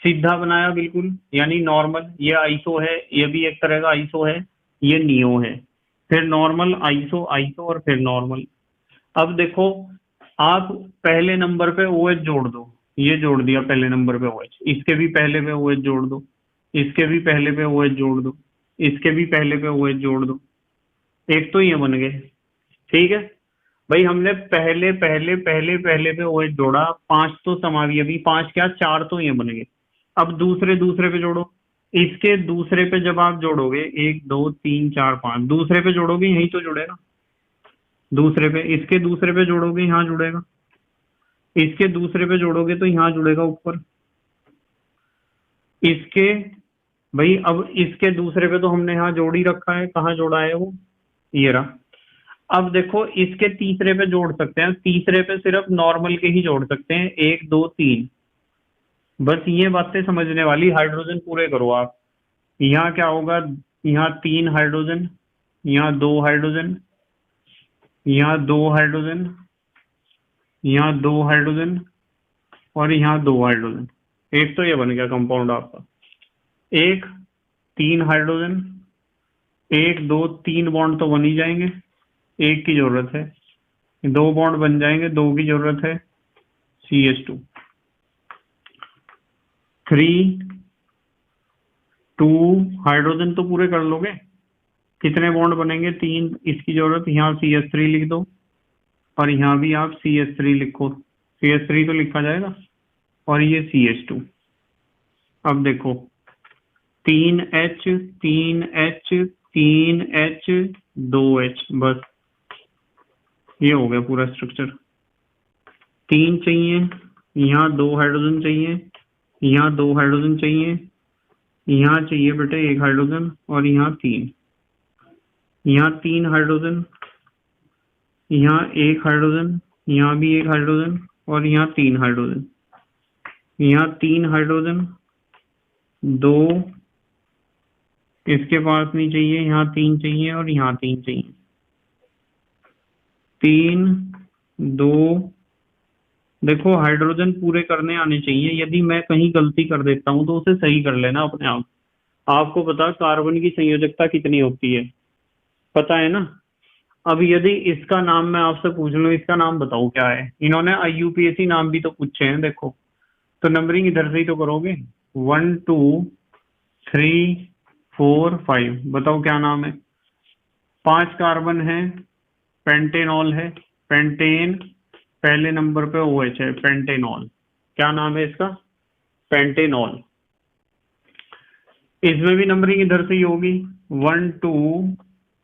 S1: सीधा बनाया बिल्कुल, यानी नॉर्मल, ये आइसो है, ये भी एक तरह का आइसो है, ये नियो है, फिर नॉर्मल आइसो आइसो और फिर नॉर्मल। अब देखो आप पहले नंबर पे OH जोड़ दो, ये जोड़ दिया पहले नंबर पे OH, इसके भी पहले पे OH जोड़ दो, इसके भी पहले पे OH जोड़ दो, इसके भी पहले पे OH जोड़ दो, एक तो ये बन गए, ठीक है। भाई हमने पहले पहले पहले पहले पे OH जोड़ा, 5 तो समावयवी, 5 क्या 4 तो ये बन गए। अब दूसरे दूसरे पे जोड़ो, इसके दूसरे पे जब आप जोड़ोगे, 1 2 3 4 5, दूसरे पे जोड़ोगे यही तो जुड़ेगा, दूसरे पे, इसके दूसरे पे जोड़ोगे यहाँ जुड़ेगा, इसके दूसरे पे जोड़ोगे तो यहाँ जुड़ेगा ऊपर, इसके, भाई अब इसके दूसरे पे तो हमने यहाँ जोड़ ही रखा है, कहाँ जोड़ा है वो, ये रहा। अब देखो इसके तीसरे पे जोड़ सकते हैं, तीसरे पे सिर्फ नॉर्मल के ही जोड़ सकते हैं, 1 2 3। बस ये बातें समझने वाली, हाइड्रोजन पूरे करो आप। यहाँ क्या होगा, यहाँ 3 हाइड्रोजन, यहाँ 2 हाइड्रोजन, यहाँ 2 हाइड्रोजन, यहाँ 2 हाइड्रोजन और यहाँ 2 हाइड्रोजन। एक तो ये बन गया कंपाउंड आपका, 1 3 हाइड्रोजन, 1 2 3 बॉन्ड तो बन ही जाएंगे, एक की जरूरत है, 2 बॉन्ड बन जाएंगे, 2 की जरूरत है, CH2, 3 2 हाइड्रोजन तो पूरे कर लोगे, कितने बॉन्ड बनेंगे, 3, इसकी जरूरत, यहाँ CH3 लिख दो और यहाँ भी आप CH3 लिखो, CH3 तो लिखा जाएगा, और ये CH2। अब देखो 3H 3H 3H 2H, बस ये हो गया पूरा स्ट्रक्चर। 3 चाहिए, यहाँ 2 हाइड्रोजन चाहिए, यहाँ 2 हाइड्रोजन चाहिए, यहाँ चाहिए बेटे 1 हाइड्रोजन और यहाँ 3, यहाँ 3 हाइड्रोजन, यहाँ 1 हाइड्रोजन, यहाँ भी 1 हाइड्रोजन और यहाँ 3 हाइड्रोजन, यहाँ 3 हाइड्रोजन, 2 इसके पास नहीं चाहिए, यहाँ 3 चाहिए और यहाँ 3 चाहिए, 3 2। देखो हाइड्रोजन पूरे करने आने चाहिए, यदि मैं कहीं गलती कर देता हूं तो उसे सही कर लेना अपने आप। आपको पता कार्बन की संयोजकता कितनी होती है, पता है ना। अब यदि इसका नाम मैं आपसे पूछ लूं, इसका नाम बताओ क्या है। इन्होंने IUPAC नाम भी तो पूछे हैं देखो, तो नंबरिंग इधर से ही तो करोगे। 1 2 3 4 5, बताओ क्या नाम है। 5 कार्बन है, पेंटेनॉल है। पेंटेन पहले नंबर पे OH है, पेंटेनॉल। क्या नाम है इसका? पेंटेनॉल। इसमें भी नंबरिंग इधर से ही होगी। 1 2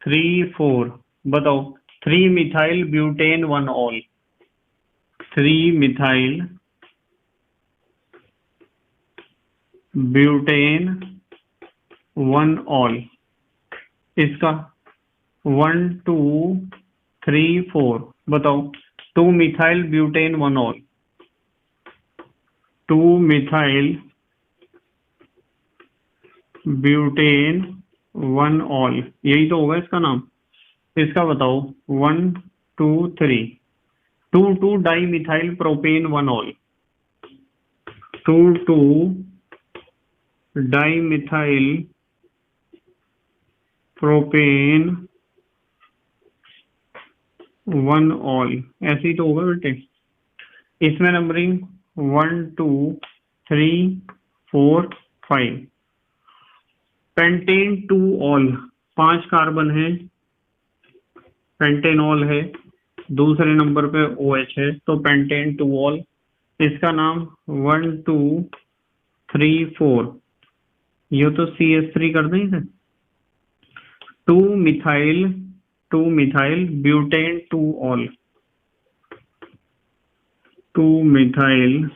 S1: 3 4, बताओ। 3 methyl butane 1 all. 3 methyl butane 1 all. इसका 1 2 3 4, बताओ। 2 methyl butane 1 all. 2 methyl butane 1 all, यही तो होगा इसका नाम। इसका बताओ। 1 2 3। 2 2 di methyl propane 1 all. 2 2 di methyl propane 1 all, ऐसे ही तो होगा बेटे। इसमें नंबरिंग 1 2 3 4 5। पेंटेन 2 ऑल, 5 कार्बन है, पेंटेनॉल है, दूसरे नंबर पे OH है, तो पेंटेन 2 ऑल। इसका नाम 1 2 3 4, ये तो CH3 कर दें इसे। 2 methyl butane 2 all. 2 methyl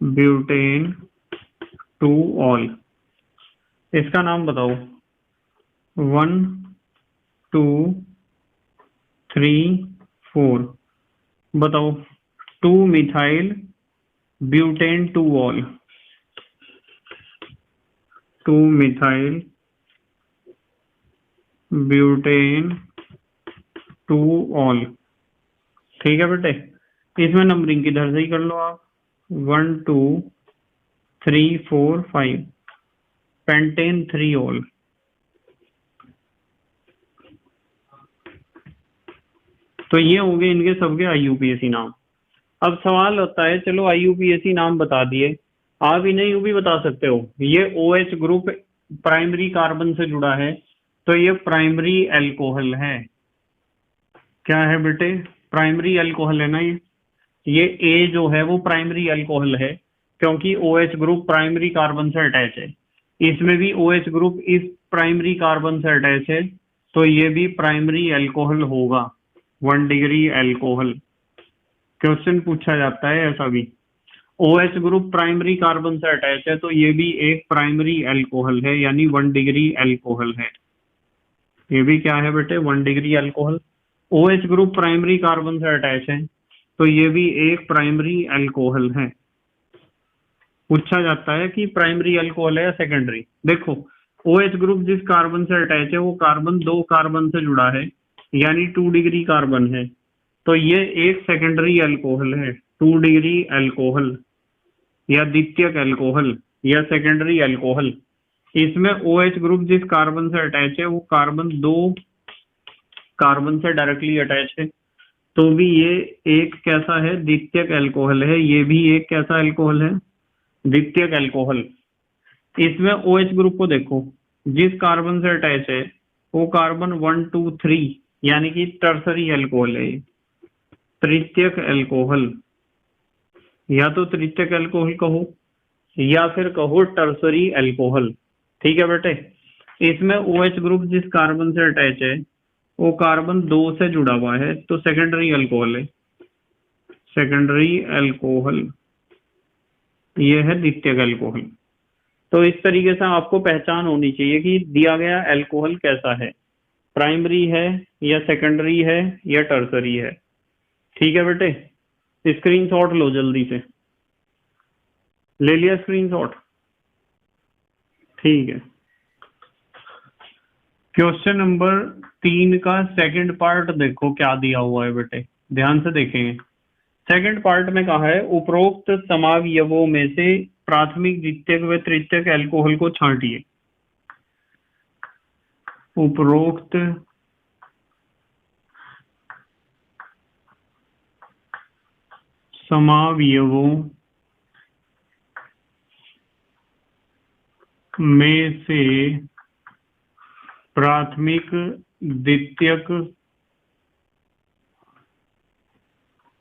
S1: butane 2 all. इसका नाम बताओ। 1 2 3 4, बताओ। 2 methyl butane 2 all. 2 methyl butane 2 all. ठीक है बेटे। इसमें नंबरिंग किधर से ही कर लो आप। 1 2 3 4 5, पेंटेन 3 ऑल। तो ये हो गए इनके सबके IUPAC नाम। अब सवाल होता है, चलो IUPAC नाम बता दिए, आप इन्हें यूं भी बता सकते हो। ये OH ग्रुप प्राइमरी कार्बन से जुड़ा है, तो ये प्राइमरी अल्कोहल है। क्या है बेटे? प्राइमरी अल्कोहल है ना ये A जो है वो प्राइमरी अल्कोहल है, क्योंकि OH ग्रुप प्राइमरी कार्बन से अटैच है। इसमें भी OH ग्रुप इस प्राइमरी कार्बन से अटैच है, तो ये भी प्राइमरी अल्कोहल होगा, 1 डिग्री अल्कोहल। क्वेश्चन पूछा जाता है ऐसा भी। OH ग्रुप प्राइमरी कार्बन से अटैच है, तो ये भी एक प्राइमरी अल्कोहल है, यानी 1 डिग्री अल्कोहल है। ये भी क्या है बेटे? 1 degree alcohol. OH group primary carbon से अटैच है, तो ये भी एक प्राइमरी अल्कोहल है। पूछा जाता है कि प्राइमरी अल्कोहल है या सेकेंडरी। देखो, OH ग्रुप जिस कार्बन से अटैच है वो कार्बन 2 कार्बन से जुड़ा है, यानी 2 डिग्री कार्बन है, तो ये एक सेकेंडरी अल्कोहल है। 2 डिग्री अल्कोहल या द्वितीयक अल्कोहल या सेकेंडरी अल्कोहल। इसमें OH ग्रुप जिस कार्बन से अटैच है वो कार्बन 2 कार्बन से डायरेक्टली अटैच है, तो भी ये एक कैसा है? द्वितीयक अल्कोहल है। ये भी एक कैसा अल्कोहल है? द्वितीयक अल्कोहल। इसमें OH ग्रुप को देखो, जिस कार्बन से अटैच है वो कार्बन 1 2 3, यानी कि टर्सरी अल्कोहल है। तृतीयक अल्कोहल, या तो तृतीयक अल्कोहल कहो या फिर कहो टर्सरी अल्कोहल। ठीक है बेटे। इसमें OH ग्रुप जिस कार्बन से अटैच है वो कार्बन 2 से जुड़ा हुआ है, तो सेकेंडरी अल्कोहल है। सेकेंडरी अल्कोहल, ये है द्वितीयक अल्कोहल। तो इस तरीके से आपको पहचान होनी चाहिए कि दिया गया अल्कोहल कैसा है, प्राइमरी है या सेकेंडरी है या टर्सरी है। ठीक है बेटे। स्क्रीनशॉट लो जल्दी से। ले लिया स्क्रीनशॉट? ठीक है। क्वेश्चन नंबर 3 का सेकंड पार्ट देखो क्या दिया हुआ है बेटे, ध्यान से देखेंगे। सेकंड पार्ट में कहा है, उपरोक्त समावयवों में से प्राथमिक, द्वितीयक व तृतीयक अल्कोहल को छांटिए। उपरोक्त समावयवों में से प्राथमिक, द्वितीयक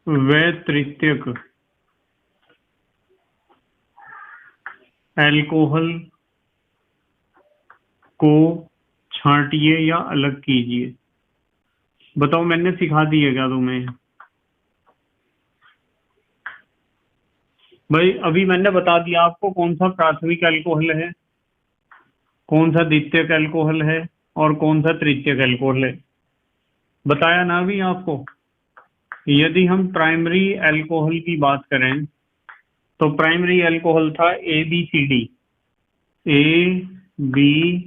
S1: व तृतीयक अल्कोहल को छांटिए या अलग कीजिए। बताओ, मैंने सिखा दी है क्या तुम्हें? भाई अभी मैंने बता दिया आपको कौन सा प्राथमिक अल्कोहल है, कौन सा द्वितीयक अल्कोहल है और कौन सा तृतीयक अल्कोहल है, बताया ना अभी आपको। यदि हम प्राइमरी अल्कोहल की बात करें तो प्राइमरी अल्कोहल था ABCD, ABCD,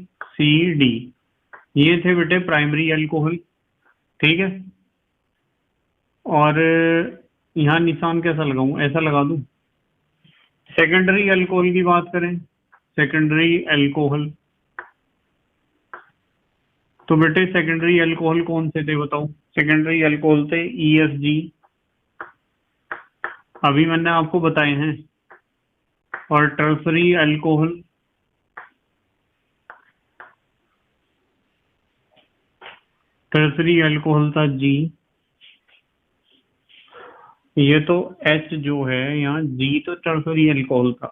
S1: ये थे बेटे प्राइमरी अल्कोहल, ठीक है। और यहाँ निशान कैसा लगाऊं, ऐसा लगा दूं। सेकेंडरी अल्कोहल की बात करें, सेकेंडरी अल्कोहल, तो बेटे सेकेंडरी अल्कोहल कौन से थे बताओ? सेकेंडरी अल्कोहल थे ESG, अभी मैंने आपको बताए हैं। और टर्सरी अल्कोहल, टर्सरी अल्कोहल था G, ये तो H जो है यहाँ, G तो टर्सरी अल्कोहल था,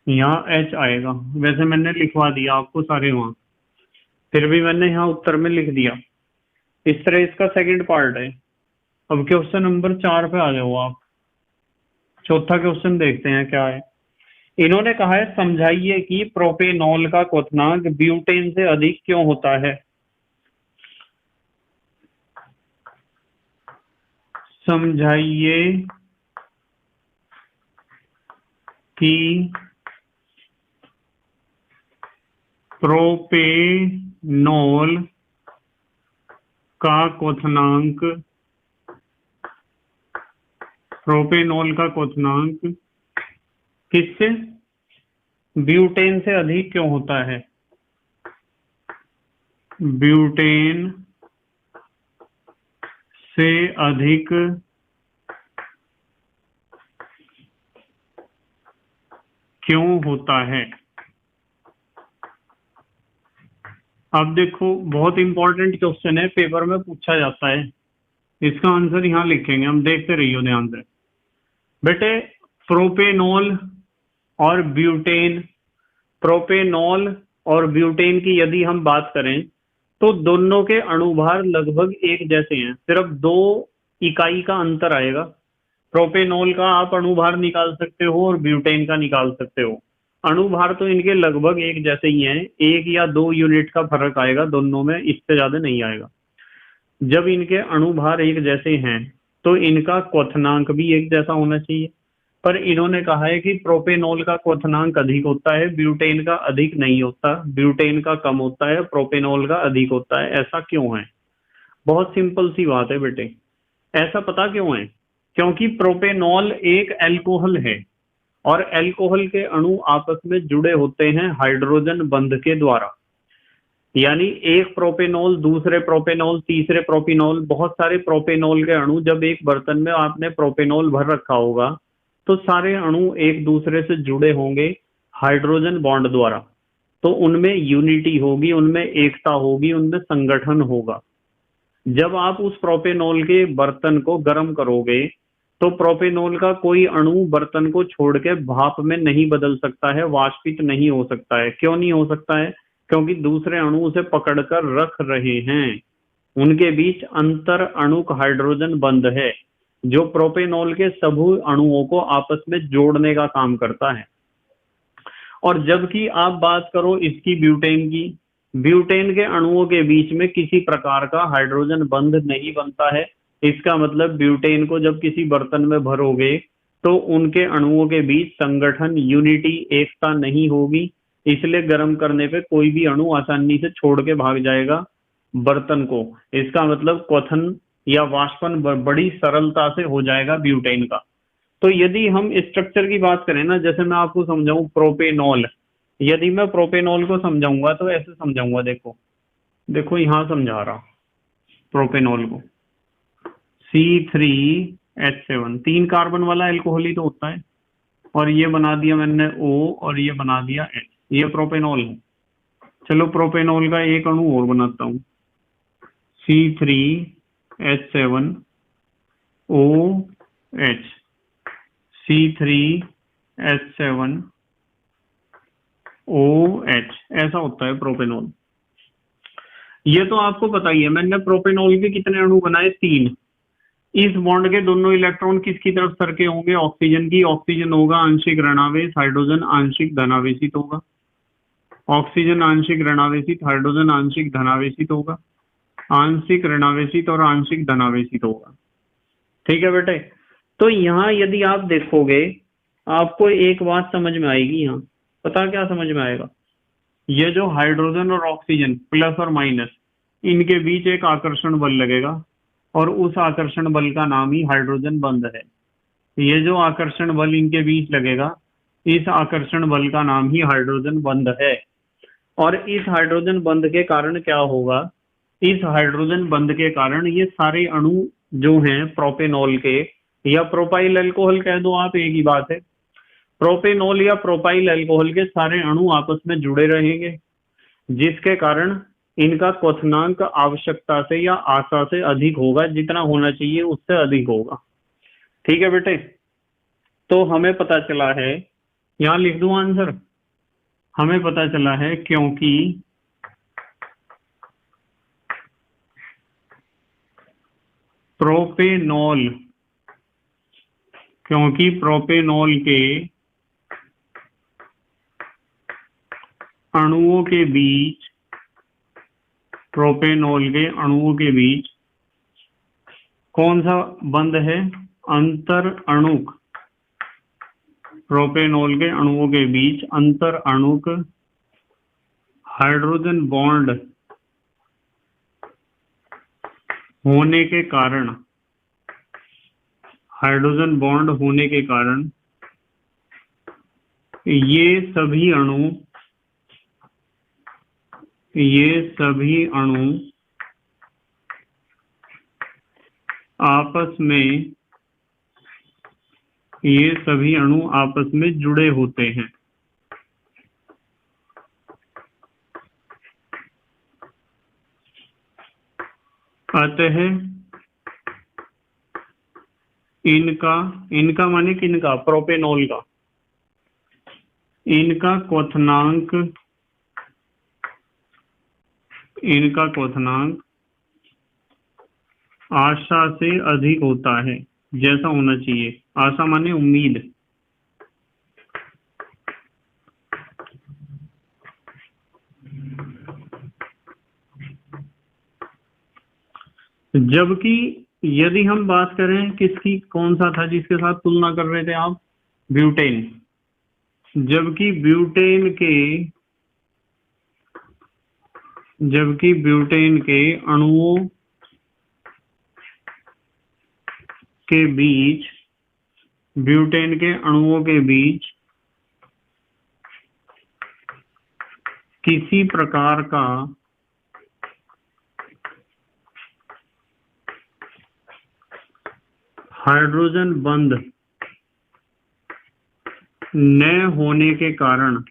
S1: यहाँ H आएगा। वैसे मैंने लिखवा दिया आपको सारे वहां, फिर भी मैंने यहाँ उत्तर में लिख दिया। इस तरह इसका सेकंड पार्ट है। अब क्वेश्चन नंबर 4 पे आ जाओ आप। चौथा क्वेश्चन देखते हैं क्या है। इन्होंने कहा है समझाइए कि प्रोपेनॉल का क्वथनांक ब्यूटेन से अधिक क्यों होता है। समझाइए कि प्रोपेनॉल का क्वथनांक, प्रोपेनॉल का क्वथनांक किससे, ब्यूटेन से अधिक क्यों होता है। ब्यूटेन से अधिक क्यों होता है। अब देखो बहुत इंपॉर्टेंट क्वेश्चन है, पेपर में पूछा जाता है। इसका आंसर यहाँ लिखेंगे हम, देखते रहिए ध्यान से बेटे। प्रोपेनॉल और ब्यूटेन, प्रोपेनॉल और ब्यूटेन की यदि हम बात करें तो दोनों के अणुभार लगभग एक जैसे हैं, सिर्फ 2 इकाई का अंतर आएगा। प्रोपेनॉल का आप अणुभार निकाल सकते हो और ब्यूटेन का निकाल सकते हो। अणुभार तो इनके लगभग एक जैसे ही हैं, 1 या 2 यूनिट का फर्क आएगा दोनों में, इससे ज्यादा नहीं आएगा। जब इनके अणुभार एक जैसे हैं तो इनका क्वथनांक भी एक जैसा होना चाहिए। पर इन्होंने कहा है कि प्रोपेनॉल का क्वथनांक अधिक होता है, ब्यूटेन का अधिक नहीं होता, ब्यूटेन का कम होता है, प्रोपेनॉल का अधिक होता है। ऐसा क्यों है? बहुत सिंपल सी बात है बेटे। ऐसा पता क्यों है? क्योंकि प्रोपेनॉल एक अल्कोहल है और अल्कोहल के अणु आपस में जुड़े होते हैं हाइड्रोजन बंध के द्वारा। यानी एक प्रोपेनॉल, दूसरे प्रोपेनॉल, तीसरे प्रोपेनॉल, बहुत सारे प्रोपेनॉल के अणु, जब एक बर्तन में आपने प्रोपेनॉल भर रखा होगा तो सारे अणु एक दूसरे से जुड़े होंगे हाइड्रोजन बॉन्ड द्वारा। तो उनमें यूनिटी होगी, उनमें एकता होगी, उनमें संगठन होगा। जब आप उस प्रोपेनॉल के बर्तन को गर्म करोगे तो प्रोपेनॉल का कोई अणु बर्तन को छोड़ के भाप में नहीं बदल सकता है, वाष्पित नहीं हो सकता है। क्यों नहीं हो सकता है? क्योंकि दूसरे अणु उसे पकड़कर रख रहे हैं। उनके बीच अंतर अणुक हाइड्रोजन बंध है जो प्रोपेनॉल के सभी अणुओं को आपस में जोड़ने का काम करता है। और जबकि आप बात करो इसकी ब्यूटेन की, ब्यूटेन के अणुओं के बीच में किसी प्रकार का हाइड्रोजन बंध नहीं बनता है। इसका मतलब ब्यूटेन को जब किसी बर्तन में भरोगे तो उनके अणुओं के बीच संगठन, यूनिटी, एकता नहीं होगी। इसलिए गर्म करने पे कोई भी अणु आसानी से छोड़ के भाग जाएगा बर्तन को। इसका मतलब क्वथन या वाष्पन बड़ी सरलता से हो जाएगा ब्यूटेन का। तो यदि हम स्ट्रक्चर की बात करें ना, जैसे मैं आपको समझाऊं प्रोपेनॉल, यदि मैं प्रोपेनॉल को समझाऊंगा तो ऐसे समझाऊंगा, देखो देखो यहां समझा रहा प्रोपेनॉल को, C3H7 3 कार्बन वाला एल्कोहल ही तो होता है, और ये बना दिया मैंने O और ये बना दिया H, ये प्रोपेनॉल है। चलो प्रोपेनॉल का एक अणु और बनाता हूँ, C3H7OH, C3H7OH, ऐसा होता है प्रोपेनॉल। ये तो आपको पता ही है, मैंने प्रोपेनॉल के कितने अणु बनाए, 3। इस बॉन्ड के दोनों इलेक्ट्रॉन किसकी तरफ सरके होंगे, ऑक्सीजन की। ऑक्सीजन होगा आंशिक ऋणावेश, हाइड्रोजन आंशिक धनावेशित होगा। ऑक्सीजन आंशिक ऋणावेशित, हाइड्रोजन आंशिक धनावेशित होगा, आंशिक ऋणावेशित और आंशिक धनावेशित होगा। ठीक है बेटे। तो यहाँ यदि आप देखोगे आपको एक बात समझ में आएगी। यहाँ पता क्या समझ में आएगा, ये जो हाइड्रोजन और ऑक्सीजन प्लस और माइनस, इनके बीच एक आकर्षण बल लगेगा और उस आकर्षण बल का नाम ही हाइड्रोजन बंध है। ये जो आकर्षण बल इनके बीच लगेगा, इस आकर्षण बल का नाम ही हाइड्रोजन बंध है। और इस हाइड्रोजन बंध के कारण क्या होगा, इस हाइड्रोजन बंध के कारण ये सारे अणु जो हैं प्रोपेनॉल के, या प्रोपाइल अल्कोहल कह दो आप, एक ही बात है, प्रोपेनॉल या प्रोपाइल अल्कोहल के सारे अणु आपस में जुड़े रहेंगे, जिसके कारण इनका क्वथनांक आवश्यकता से या आशा से अधिक होगा, जितना होना चाहिए उससे अधिक होगा। ठीक है बेटे। तो हमें पता चला है, यहां लिख दूं आंसर, हमें पता चला है क्योंकि प्रोपेनॉल के अणुओं के बीच, प्रोपेनॉल के अणुओं के बीच कौन सा बंध है, अंतर अणुक। प्रोपेनॉल के अणुओं के बीच अंतर अणुक हाइड्रोजन बॉन्ड होने के कारण, हाइड्रोजन बॉन्ड होने के कारण ये सभी अणु आपस में जुड़े होते हैं। अतः इनका माने किनका, प्रोपेनॉल का, इनका क्वथनांक आशा से अधिक होता है, जैसा होना चाहिए। आशा माने उम्मीद। जबकि यदि हम बात करें किसकी, कौन सा था जिसके साथ तुलना कर रहे थे आप, ब्यूटेन। जबकि ब्यूटेन के अणुओं के बीच किसी प्रकार का हाइड्रोजन बंध न होने के कारण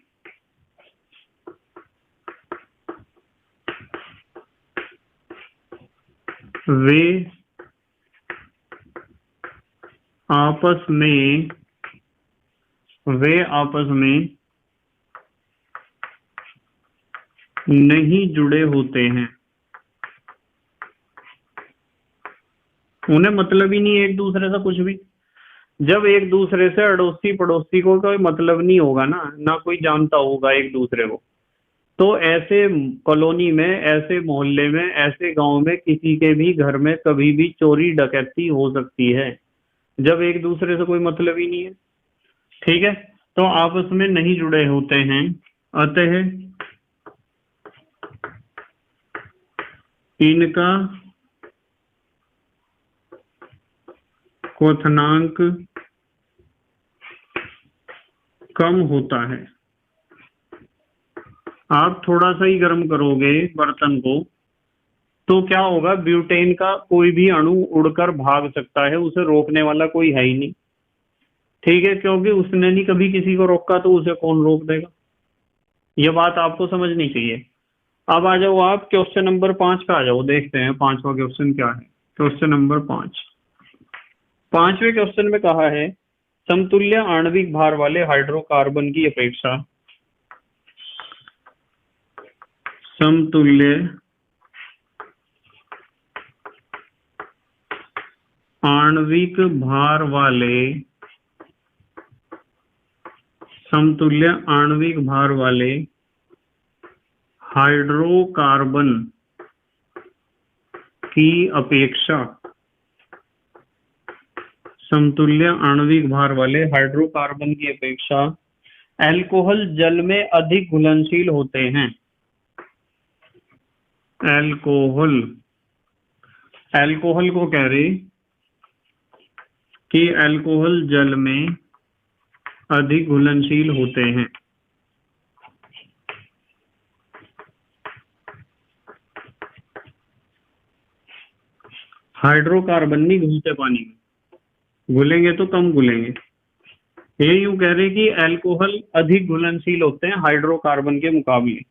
S1: वे आपस में नहीं जुड़े होते हैं। उन्हें मतलब ही नहीं एक दूसरे से कुछ भी। जब एक दूसरे से अड़ोसी पड़ोसी को कोई मतलब नहीं होगा ना कोई जानता होगा एक दूसरे को, तो ऐसे कॉलोनी में, ऐसे मोहल्ले में, ऐसे गांव में किसी के भी घर में कभी भी चोरी डकैती हो सकती है, जब एक दूसरे से कोई मतलब ही नहीं है। ठीक है। तो आपस में नहीं जुड़े होते हैं, अतः इनका क्वथनांक कम होता है। आप थोड़ा सा ही गर्म करोगे बर्तन को तो क्या होगा, ब्यूटेन का कोई भी अणु उड़कर भाग सकता है, उसे रोकने वाला कोई है ही नहीं। ठीक है, क्योंकि उसने नहीं कभी किसी को रोका, तो उसे कौन रोक देगा। ये बात आपको समझनी चाहिए। अब आ जाओ आप क्वेश्चन नंबर 5 पे आ जाओ, देखते हैं पांचवा क्वेश्चन क्या है। क्वेश्चन नंबर 5, पांचवें क्वेश्चन में कहा है समतुल्य आणविक भार वाले हाइड्रोकार्बन की अपेक्षा समतुल्य आणविक भार वाले समतुल्य आणविक भार वाले हाइड्रोकार्बन की अपेक्षा समतुल्य आणविक भार वाले हाइड्रोकार्बन की अपेक्षा अल्कोहल जल में अधिक घुलनशील होते हैं। अल्कोहल, अल्कोहल को कह रहे कि अल्कोहल जल में अधिक घुलनशील होते हैं। हाइड्रोकार्बन नहीं घुलते पानी में, घुलेंगे तो कम घुलेंगे। ये यूं कह रहे कि अल्कोहल अधिक घुलनशील होते हैं हाइड्रोकार्बन के मुकाबले।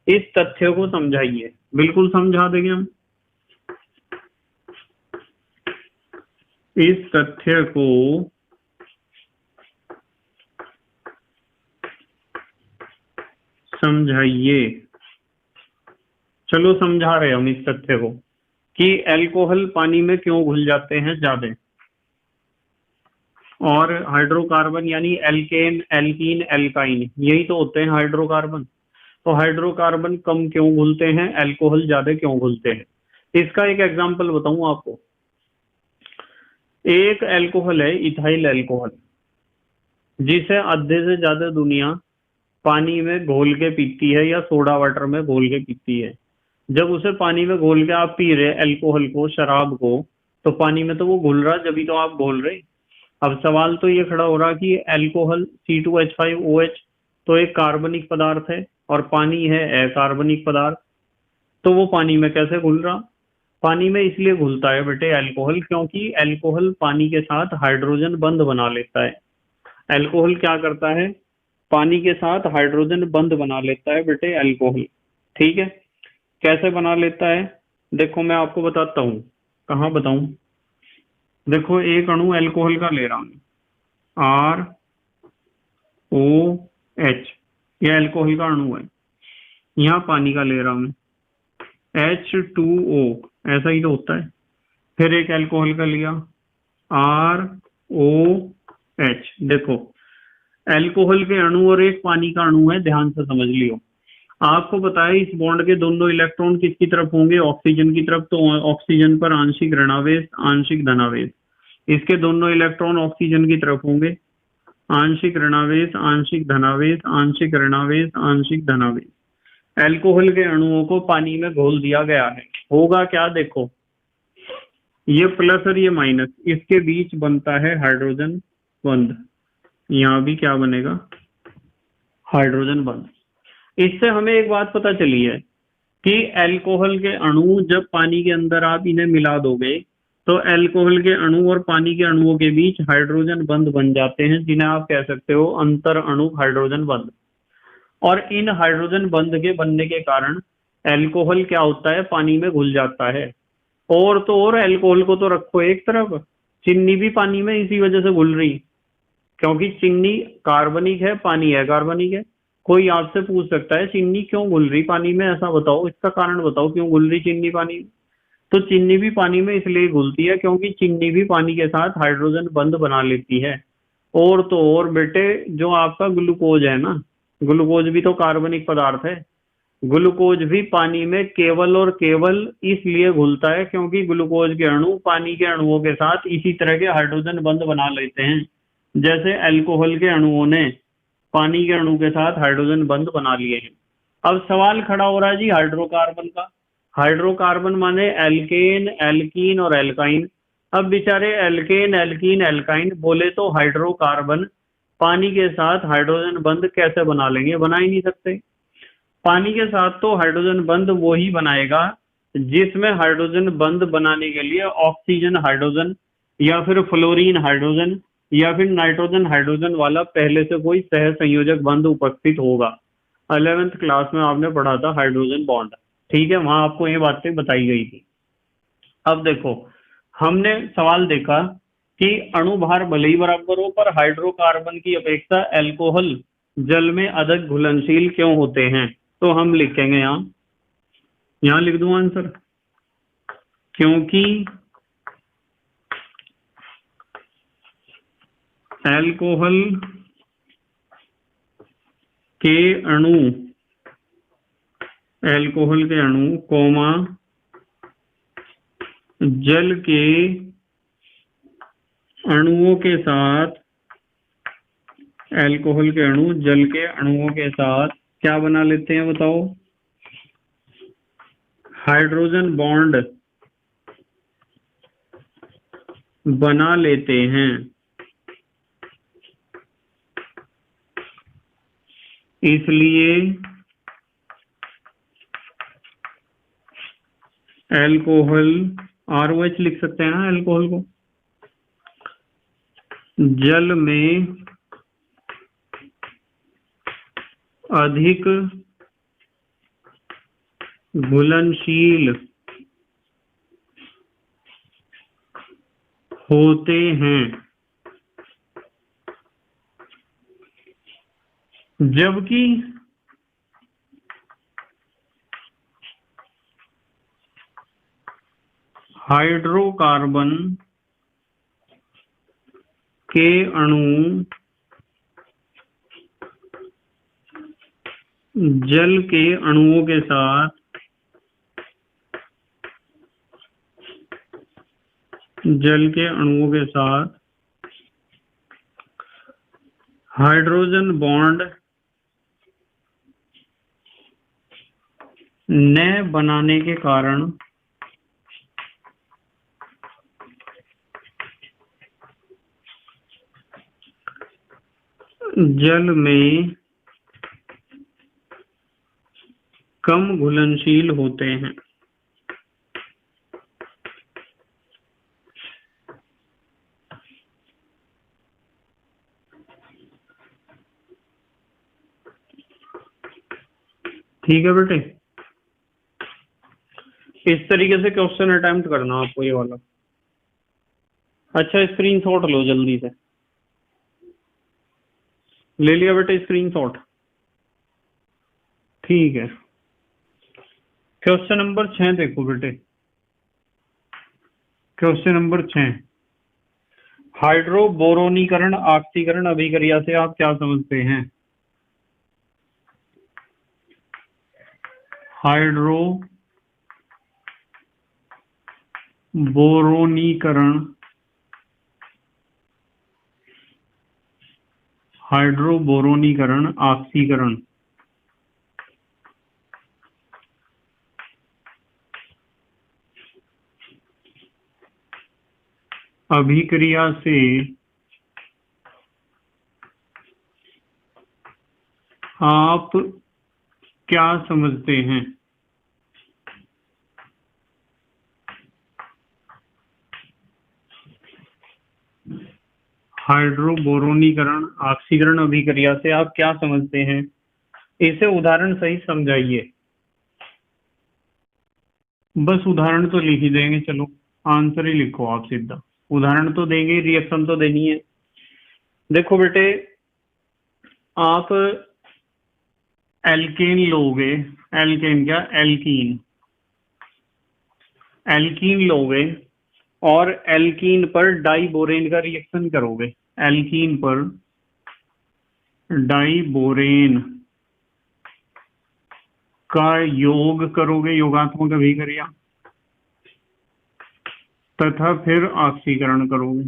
S1: इस तथ्य को समझाइए। बिल्कुल समझा देंगे हम। इस तथ्य को समझाइए। चलो समझा रहे हम इस तथ्य को कि अल्कोहल पानी में क्यों घुल जाते हैं ज्यादा, और हाइड्रोकार्बन यानी एल्केन, एल्कीन, एल्काइन, यही तो होते हैं हाइड्रोकार्बन। तो हाइड्रोकार्बन कम क्यों घुलते हैं, अल्कोहल ज्यादा क्यों घुलते हैं। इसका एक एग्जांपल बताऊं आपको। एक अल्कोहल है इथाइल अल्कोहल, जिसे आधे से ज्यादा दुनिया पानी में घोल के पीती है या सोडा वाटर में घोल के पीती है। जब उसे पानी में घोल के आप पी रहे अल्कोहल को, शराब को, तो पानी में तो वो घुल रहा, जब भी तो आप घोल रहे। अब सवाल तो ये खड़ा हो रहा कि अल्कोहल C2H5OH तो एक कार्बनिक पदार्थ है और पानी है अकार्बनिक पदार्थ, तो वो पानी में कैसे घुल रहा। पानी में इसलिए घुलता है बेटे अल्कोहल, क्योंकि अल्कोहल पानी के साथ हाइड्रोजन बंध बना लेता है। अल्कोहल क्या करता है, पानी के साथ हाइड्रोजन बंध बना लेता है बेटे अल्कोहल। ठीक है, कैसे बना लेता है, देखो मैं आपको बताता हूँ। कहाँ बताऊं, देखो एक अणु अल्कोहल का ले रहा हूं, ROH, यह अल्कोहल का अणु है। यहाँ पानी का ले रहा हूं H2O, ऐसा ही तो होता है। फिर एक अल्कोहल का लिया ROH। देखो अल्कोहल के अणु और एक पानी का अणु है, ध्यान से समझ लियो। आपको पता है इस बॉन्ड के दोनों इलेक्ट्रॉन किसकी तरफ होंगे, ऑक्सीजन की तरफ। तो ऑक्सीजन पर आंशिक ऋणावेश आंशिक धनावेश, इसके दोनों इलेक्ट्रॉन ऑक्सीजन की तरफ होंगे। आंशिक ऋणावेश आंशिक धनावेश आंशिक ऋणावेश आंशिक धनावेश। अल्कोहल के अणुओं को पानी में घोल दिया गया है, होगा क्या, देखो ये प्लस और ये माइनस, इसके बीच बनता है हाइड्रोजन बंध। यहाँ भी क्या बनेगा, हाइड्रोजन बंध। इससे हमें एक बात पता चली है कि अल्कोहल के अणु जब पानी के अंदर आप इन्हें मिला दोगे तो अल्कोहल के अणु और पानी के अणुओं के बीच हाइड्रोजन बंध बन जाते हैं, जिन्हें आप कह सकते हो अंतर अणु हाइड्रोजन बंध। और इन हाइड्रोजन बंध के बनने के कारण अल्कोहल क्या होता है, पानी में घुल जाता है। और तो और अल्कोहल को तो रखो एक तरफ, चीनी भी पानी में इसी वजह से घुल रही, क्योंकि चीनी कार्बनिक है, पानी है कार्बनिक है। कोई आपसे पूछ सकता है चीनी क्यों घुल रही पानी में, ऐसा बताओ, इसका कारण बताओ क्यों घुल रही चीनी पानी में। तो चीनी भी पानी में इसलिए घुलती है क्योंकि चीनी भी पानी के साथ हाइड्रोजन बंध बना लेती है। और तो और बेटे जो आपका ग्लूकोज है ना, ग्लूकोज भी तो कार्बनिक पदार्थ है। ग्लूकोज भी पानी में केवल और केवल इसलिए घुलता है क्योंकि ग्लूकोज के अणु पानी के अणुओं के साथ इसी तरह के हाइड्रोजन बंध बना लेते हैं, जैसे अल्कोहल के अणुओं ने पानी के अणु के साथ हाइड्रोजन बंध बना लिए हैं। अब सवाल खड़ा हो रहा है जी हाइड्रोकार्बन का। हाइड्रोकार्बन माने एल्केन, एल्कीन और एल्काइन। अब बेचारे एल्केन, एल्कीन, एल्काइन बोले तो हाइड्रोकार्बन पानी के साथ हाइड्रोजन बंध कैसे बना लेंगे, बना ही नहीं सकते। पानी के साथ तो हाइड्रोजन बंध वो ही बनाएगा जिसमें हाइड्रोजन बंध बनाने के लिए ऑक्सीजन हाइड्रोजन या फिर फ्लोरीन हाइड्रोजन या फिर नाइट्रोजन हाइड्रोजन वाला पहले से कोई सह संयोजक बंध उपस्थित होगा। 11th क्लास में आपने पढ़ा था हाइड्रोजन बॉन्ड, ठीक है, वहां आपको ये बातें बताई गई थी। अब देखो, हमने सवाल देखा कि अणु भार भले ही बराबर हो पर हाइड्रोकार्बन की अपेक्षा अल्कोहल जल में अधिक घुलनशील क्यों होते हैं। तो हम लिखेंगे यहां लिख दूं आंसर, क्योंकि अल्कोहल के अणु कोमा जल के अणुओं के साथ, अल्कोहल के अणु जल के अणुओं के साथ क्या बना लेते हैं बताओ, हाइड्रोजन बॉन्ड बना लेते हैं। इसलिए अल्कोहल, ROH लिख सकते हैं ना अल्कोहल को, जल में अधिक घुलनशील होते हैं, जबकि हाइड्रोकार्बन के अणु जल के अणुओं के साथ हाइड्रोजन बॉन्ड न बनाने के कारण जल में कम घुलनशील होते हैं। ठीक है बेटे, इस तरीके से क्वेश्चन अटेम्प्ट करना आपको ये वाला। अच्छा, स्क्रीनशॉट लो जल्दी से, ले लिया बेटे स्क्रीनशॉट, ठीक है। क्वेश्चन नंबर 6 देखो बेटे, क्वेश्चन नंबर 6, हाइड्रोबोरोनीकरण ऑक्सीकरण अभिक्रिया से आप क्या समझते हैं। हाइड्रोबोरोनीकरण ऑक्सीकरण अभिक्रिया से आप क्या समझते हैं। हाइड्रोबोरोनीकरण ऑक्सीकरण अभिक्रिया से आप क्या समझते हैं, इसे उदाहरण सहित समझाइए। बस उदाहरण तो लिख ही देंगे, चलो आंसर ही लिखो आप सीधा, उदाहरण तो देंगे, रिएक्शन तो देनी है। देखो बेटे, आप एल्केन लोगे, एल्केन क्या, एल्कीन लोगे और एल्कीन पर डाइबोरेन का रिएक्शन करोगे, एल्कीन पर डाइबोरेन का योग करोगे, योगात्मक अभिक्रिया, तथा फिर ऑक्सीकरण करोगे।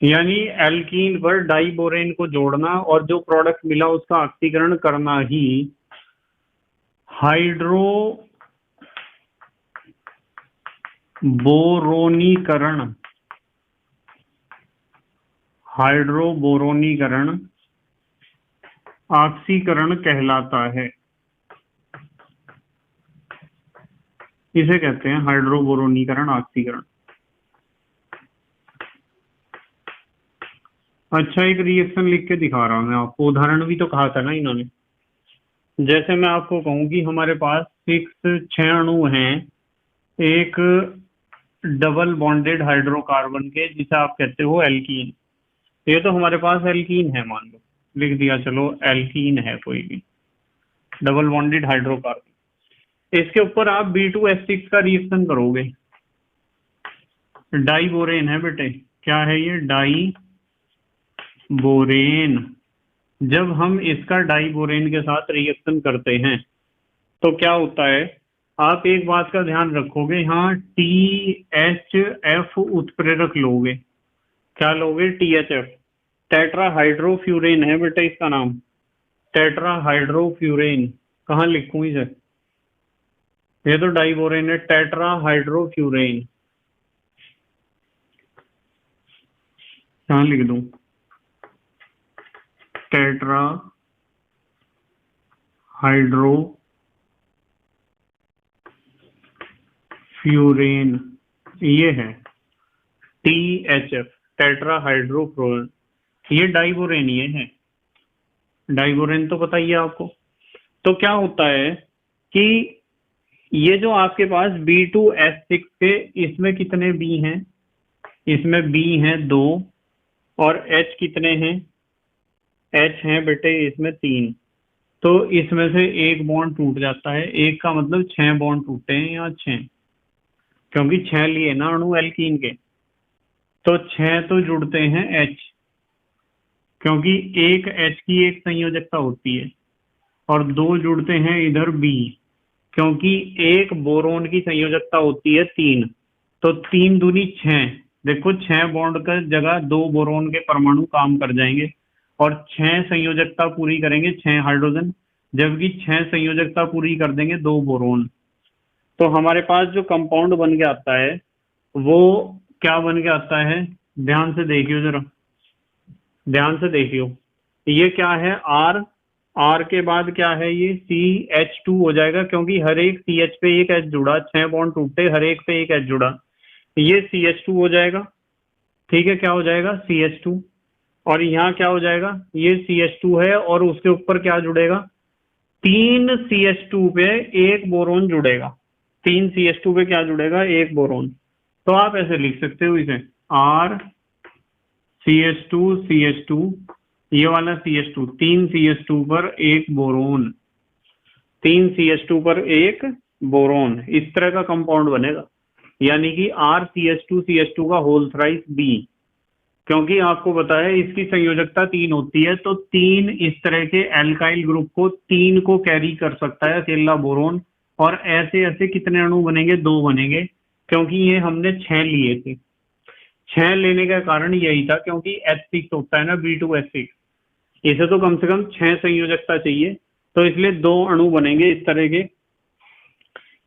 S1: यानी एल्कीन पर डाइबोरेन को जोड़ना और जो प्रोडक्ट मिला उसका ऑक्सीकरण करना ही हाइड्रोबोरोनीकरण ऑक्सीकरण कहलाता है। इसे कहते हैं हाइड्रोबोरोनीकरण ऑक्सीकरण। अच्छा, एक रिएक्शन लिख के दिखा रहा हूं मैं आपको, उदाहरण भी तो कहा था ना इन्होंने। जैसे मैं आपको कहूं कि हमारे पास 6 अणु हैं एक डबल बॉन्डेड हाइड्रोकार्बन के, जिसे आप कहते हो एल्कीन। ये तो हमारे पास एल्कीन है, मान लो लिख दिया, चलो एल्कीन है कोई भी डबल बॉन्डेड हाइड्रोकार्बन। इसके ऊपर आप B2H6 का रिएक्शन करोगे, डाइबोरेन है बेटे। क्या है ये? डाइबोरेन। जब हम इसका डाइबोरेन के साथ रिएक्शन करते हैं तो क्या होता है, आप एक बात का ध्यान रखोगे, यहाँ THF उत्प्रेरक लोगे। क्या लोगे? THF। टेट्राहाइड्रोफ्यूरेन है बेटा इसका नाम, टेट्राहाइड्रोफ्यूरेन। कहाँ लिखूं इसे? ये तो डाइबोरेन है, टेट्राहाइड्रोफ्यूरेन। कहाँ लिख दूं? टेट्राहाइड्रोफ्यूरेन, ये है THF, टेट्राहाइड्रोफ्यूरेन। ये डाइबोरेन, ये है डाइबोरेन, तो पता ही है आपको। तो क्या होता है कि ये जो आपके पास B2H6 के, इसमें कितने बी हैं? इसमें बी हैं 2, और H कितने हैं? H हैं बेटे इसमें 3। तो इसमें से एक बॉन्ड टूट जाता है, एक का मतलब 6 बॉन्ड टूटे हैं, यहाँ 6, क्योंकि 6 लिए ना अणु एल्कीन के, तो 6 तो जुड़ते हैं H, क्योंकि एक H की एक संयोजकता होती है, और 2 जुड़ते हैं इधर B, क्योंकि एक बोरोन की संयोजकता होती है 3, तो 3 दूनी 6। देखो 6 बॉन्ड का जगह 2 बोरोन के परमाणु काम कर जाएंगे, और 6 संयोजकता पूरी करेंगे 6 हाइड्रोजन, जबकि 6 संयोजकता पूरी कर देंगे 2 बोरोन। तो हमारे पास जो कंपाउंड बन के आता है वो क्या बन के आता है? ध्यान से देखियो जरा, ध्यान से देखियो। ये क्या है? R के बाद क्या है? ये CH2 हो जाएगा, क्योंकि हर एक CH पे एक H जुड़ा, 6 बॉन्ड टूटे, हर एक पे एक H जुड़ा, ये CH2 हो जाएगा। ठीक है, क्या हो जाएगा? CH2। और यहाँ क्या हो जाएगा? ये CH2 है, और उसके ऊपर क्या जुड़ेगा? 3 CH2 पे एक बोरोन जुड़ेगा। 3 CH2 पे क्या जुड़ेगा? एक बोरोन। तो आप ऐसे लिख सकते हो इसे, R CH2 CH2, ये वाला CH2, 3 CH2 पर एक बोरोन, 3 CH2 पर एक बोरोन, इस तरह का कंपाउंड बनेगा। यानी कि RCH2CH2 का होल थ्राइस B, क्योंकि आपको पता है इसकी संयोजकता 3 होती है, तो 3 इस तरह के एल्काइल ग्रुप को 3 को कैरी कर सकता है अकेला बोरोन। और ऐसे ऐसे कितने अणु बनेंगे? 2 बनेंगे, क्योंकि ये हमने 6 लिए थे। 6 लेने का कारण यही था क्योंकि H6 होता है ना, B2H6, इसे तो कम से कम 6 संयोजकता चाहिए, तो इसलिए 2 अणु बनेंगे इस तरह के।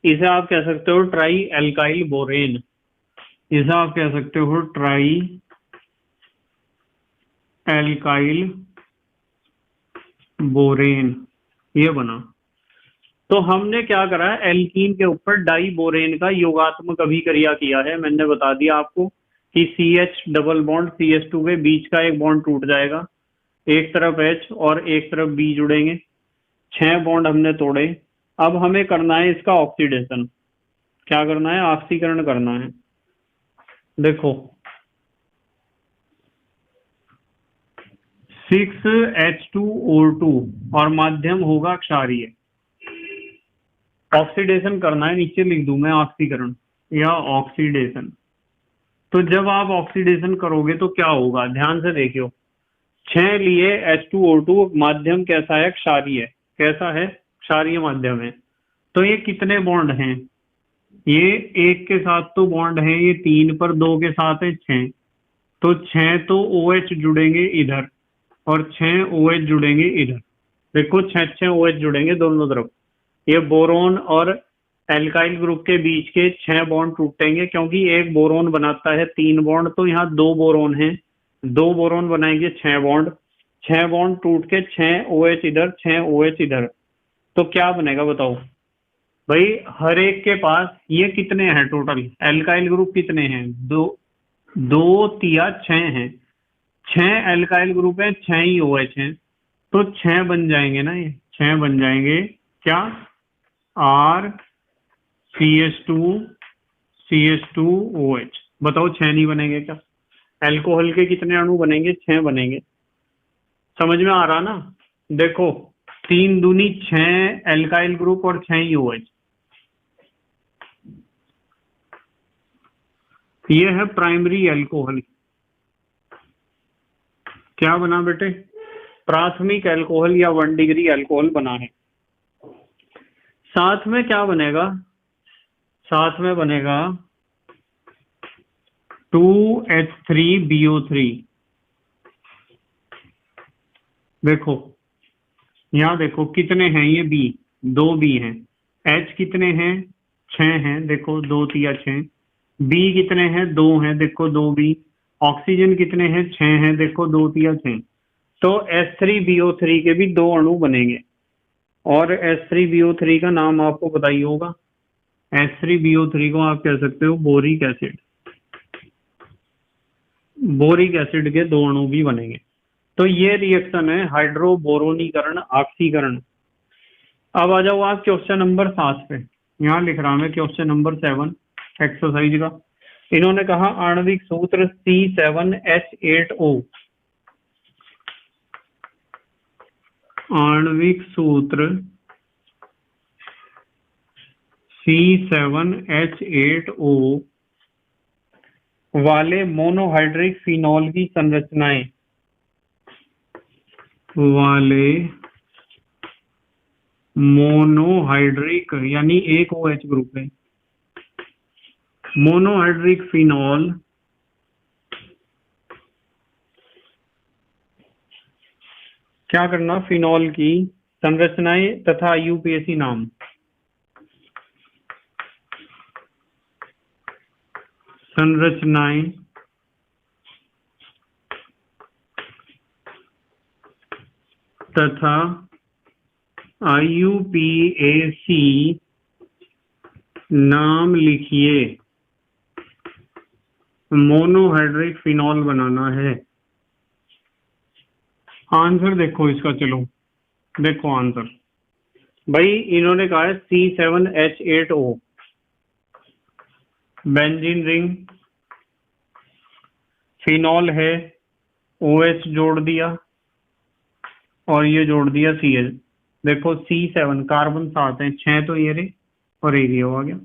S1: इसे आप कह सकते हो ट्राई एल्काइल बोरेन, इसे आप कह सकते हो ट्राई एल्काइल बोरेन, ये बना। तो हमने क्या करा? एल्कीन के ऊपर डाई बोरेन का योगात्मक अभिक्रिया किया है। मैंने बता दिया आपको कि CH डबल बॉन्ड CH2 के बीच का एक बॉन्ड टूट जाएगा, एक तरफ H और एक तरफ B जुड़ेंगे, 6 बॉन्ड हमने तोड़े। अब हमें करना है इसका ऑक्सीडेशन। क्या करना है? ऑक्सीकरण करना है। देखो 6H2O2 और माध्यम होगा क्षारीय। ऑक्सीडेशन करना है, नीचे लिख दूं मैं ऑक्सीकरण या ऑक्सीडेशन। तो जब आप ऑक्सीडेशन करोगे तो क्या होगा? ध्यान से देखियो। 6 लिए H2O2, माध्यम कैसा है? क्षारीय। कैसा है? क्षारीय माध्यम है। तो ये कितने बॉन्ड हैं? ये एक के साथ तो बॉन्ड है, ये 3 पर, 2 के साथ है 6, तो 6 तो OH जुड़ेंगे इधर और 6 OH जुड़ेंगे इधर। देखो 6 OH जुड़ेंगे दोनों तरफ। ये बोरोन और एल्काइल ग्रुप के बीच के 6 बॉन्ड टूटेंगे, क्योंकि एक बोरोन बनाता है 3 बॉन्ड, तो यहाँ 2 बोरोन हैं, दो बोरॉन बनाएंगे 6 बॉन्ड, 6 बॉन्ड टूट के 6 OH इधर 6 OH इधर, तो क्या बनेगा बताओ भाई। हर एक के पास ये कितने हैं टोटल, एल्काइल ग्रुप कितने हैं, दो, दो तिया 6 हैं, 6 एल्काइल ग्रुप हैं, 6 ही OH हैं, तो 6 बन जाएंगे ना, ये 6 बन जाएंगे क्या, R CH2 CH2OH। बताओ 6 नहीं बनेंगे क्या, अल्कोहल के कितने अणु बनेंगे, 6 बनेंगे। समझ में आ रहा ना, देखो 3 दूनी 6 एल्काइल ग्रुप और 6 ही OH। ये है प्राइमरी अल्कोहल। क्या बना बेटे, प्राथमिक अल्कोहल या 1 डिग्री अल्कोहल बना है। साथ में क्या बनेगा, साथ में बनेगा 2H3BO3। देखो यहाँ देखो कितने हैं ये बी, 2 बी हैं, H कितने हैं 6 हैं, देखो 2 तिया 6, बी कितने हैं 2 हैं, देखो 2 बी, ऑक्सीजन कितने हैं 6 हैं, देखो 2 तिया 6, तो H3BO3 के भी 2 अणु बनेंगे। और H3BO3 का नाम आपको पता ही होगा, H3BO3 को आप कह सकते हो बोरिक एसिड, बोरिक एसिड के 2 अणु भी बनेंगे। तो ये रिएक्शन है हाइड्रोबोरोनीकरण ऑक्सीकरण। अब आ जाओ आप क्वेश्चन नंबर 7 पे, यहाँ लिख रहा मैं क्वेश्चन नंबर 7 एक्सरसाइज का। इन्होंने कहा आणविक सूत्र C7H8O, आणविक सूत्र C7H8O वाले मोनोहाइड्रिक फिनॉल की संरचनाएं, वाले मोनोहाइड्रिक यानी एक OH ग्रुप है, मोनोहाइड्रिक फिनॉल क्या करना, फिनॉल की संरचनाएं तथा IUPAC नाम, संरचनाएं तथा IUPAC नाम लिखिए, मोनोहाइड्रिक फिनॉल बनाना है। आंसर देखो इसका, चलो देखो आंसर भाई, इन्होंने कहा है C7H8O, बेंजीन रिंग, फिनॉल है, OH जोड़ दिया और ये जोड़ दिया CH। देखो C7 कार्बन 7 है, 6 तो ये रहे और एक ये हो गया,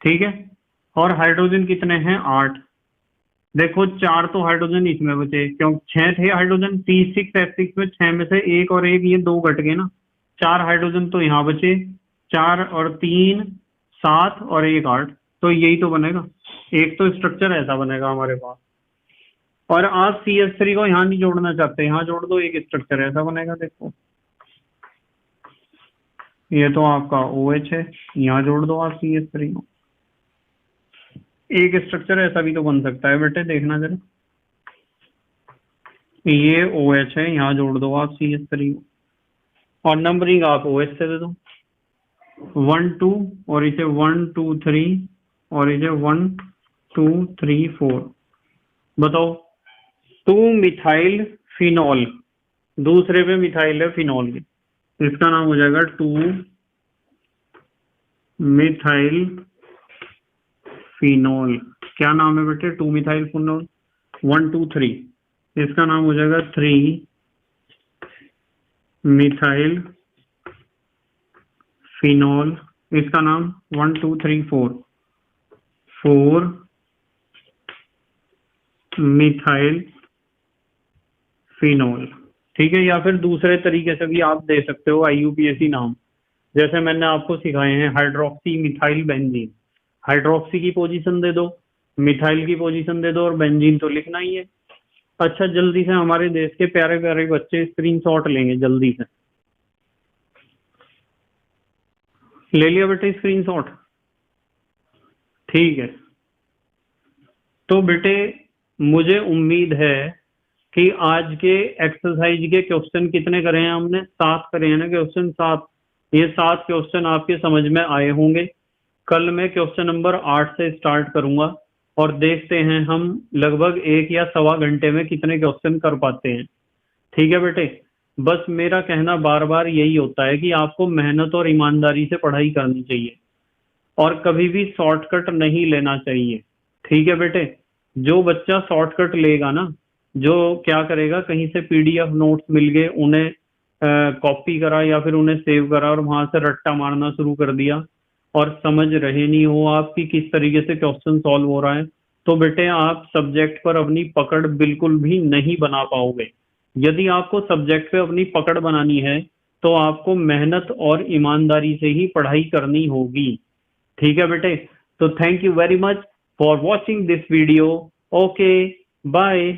S1: ठीक है। और हाइड्रोजन कितने हैं 8, देखो 4 तो हाइड्रोजन इसमें बचे, क्यों 6 थे हाइड्रोजन, C6H6 में 6 में से एक और एक ये 2 घट गए ना, 4 हाइड्रोजन तो यहाँ बचे, 4 और 3 7 और 1 8, तो यही तो बनेगा, एक तो स्ट्रक्चर ऐसा बनेगा हमारे पास। और आप CH3 को यहाँ नहीं जोड़ना चाहते, यहाँ जोड़ दो, एक स्ट्रक्चर ऐसा बनेगा। देखो ये तो आपका OH है, यहाँ जोड़ दो आप CH3 को, एक स्ट्रक्चर ऐसा भी तो बन सकता है बेटे, देखना जरा, ये OH है, यहाँ जोड़ दो आप CH3 को, और नंबरिंग आप OH से दे दो, 1 2 और इसे 1 2 3 और इसे 1 2 3 4। बताओ 2 मिथाइल फिनॉल, दूसरे पे मिथाइल है फिनॉल की, इसका नाम हो जाएगा 2 मिथाइल फिनॉल। क्या नाम है बेटे, 2 मिथाइल फिनॉल, 1 2 3, इसका नाम हो जाएगा 3 मिथाइल फिनॉल, इसका नाम 1 2 3 4 4 मिथाइल फिनॉल, ठीक है। या फिर दूसरे तरीके से भी आप दे सकते हो IUPAC नाम, जैसे मैंने आपको सिखाए हैं हाइड्रोक्सी मिथाइल बेंजीन, हाइड्रोक्सी की पोजीशन दे दो, मिथाइल की पोजीशन दे दो, और बेंजीन तो लिखना ही है। अच्छा जल्दी से हमारे देश के प्यारे प्यारे बच्चे स्क्रीनशॉट लेंगे, जल्दी से ले लिया बेटे स्क्रीनशॉट, ठीक है। तो बेटे मुझे उम्मीद है कि आज के एक्सरसाइज के क्वेश्चन कितने करे हैं हमने? 7 करे हैं ना क्वेश्चन, 7। ये 7 क्वेश्चन आपके समझ में आए होंगे। कल मैं क्वेश्चन नंबर 8 से स्टार्ट करूंगा और देखते हैं हम लगभग 1 या सवा घंटे में कितने क्वेश्चन कर पाते हैं। ठीक है बेटे, बस मेरा कहना बार बार यही होता है कि आपको मेहनत और ईमानदारी से पढ़ाई करनी चाहिए और कभी भी शॉर्टकट नहीं लेना चाहिए। ठीक है बेटे, जो बच्चा शॉर्टकट लेगा ना, जो क्या करेगा, कहीं से पीडीएफ नोट्स मिल गए, उन्हें कॉपी करा या फिर उन्हें सेव करा और वहां से रट्टा मारना शुरू कर दिया और समझ रहे नहीं हो आपकी किस तरीके से क्वेश्चन सॉल्व हो रहा है, तो बेटे आप सब्जेक्ट पर अपनी पकड़ बिल्कुल भी नहीं बना पाओगे। यदि आपको सब्जेक्ट पे अपनी पकड़ बनानी है तो आपको मेहनत और ईमानदारी से ही पढ़ाई करनी होगी। ठीक है बेटे, तो thank you very much for watching this video. Okay, bye.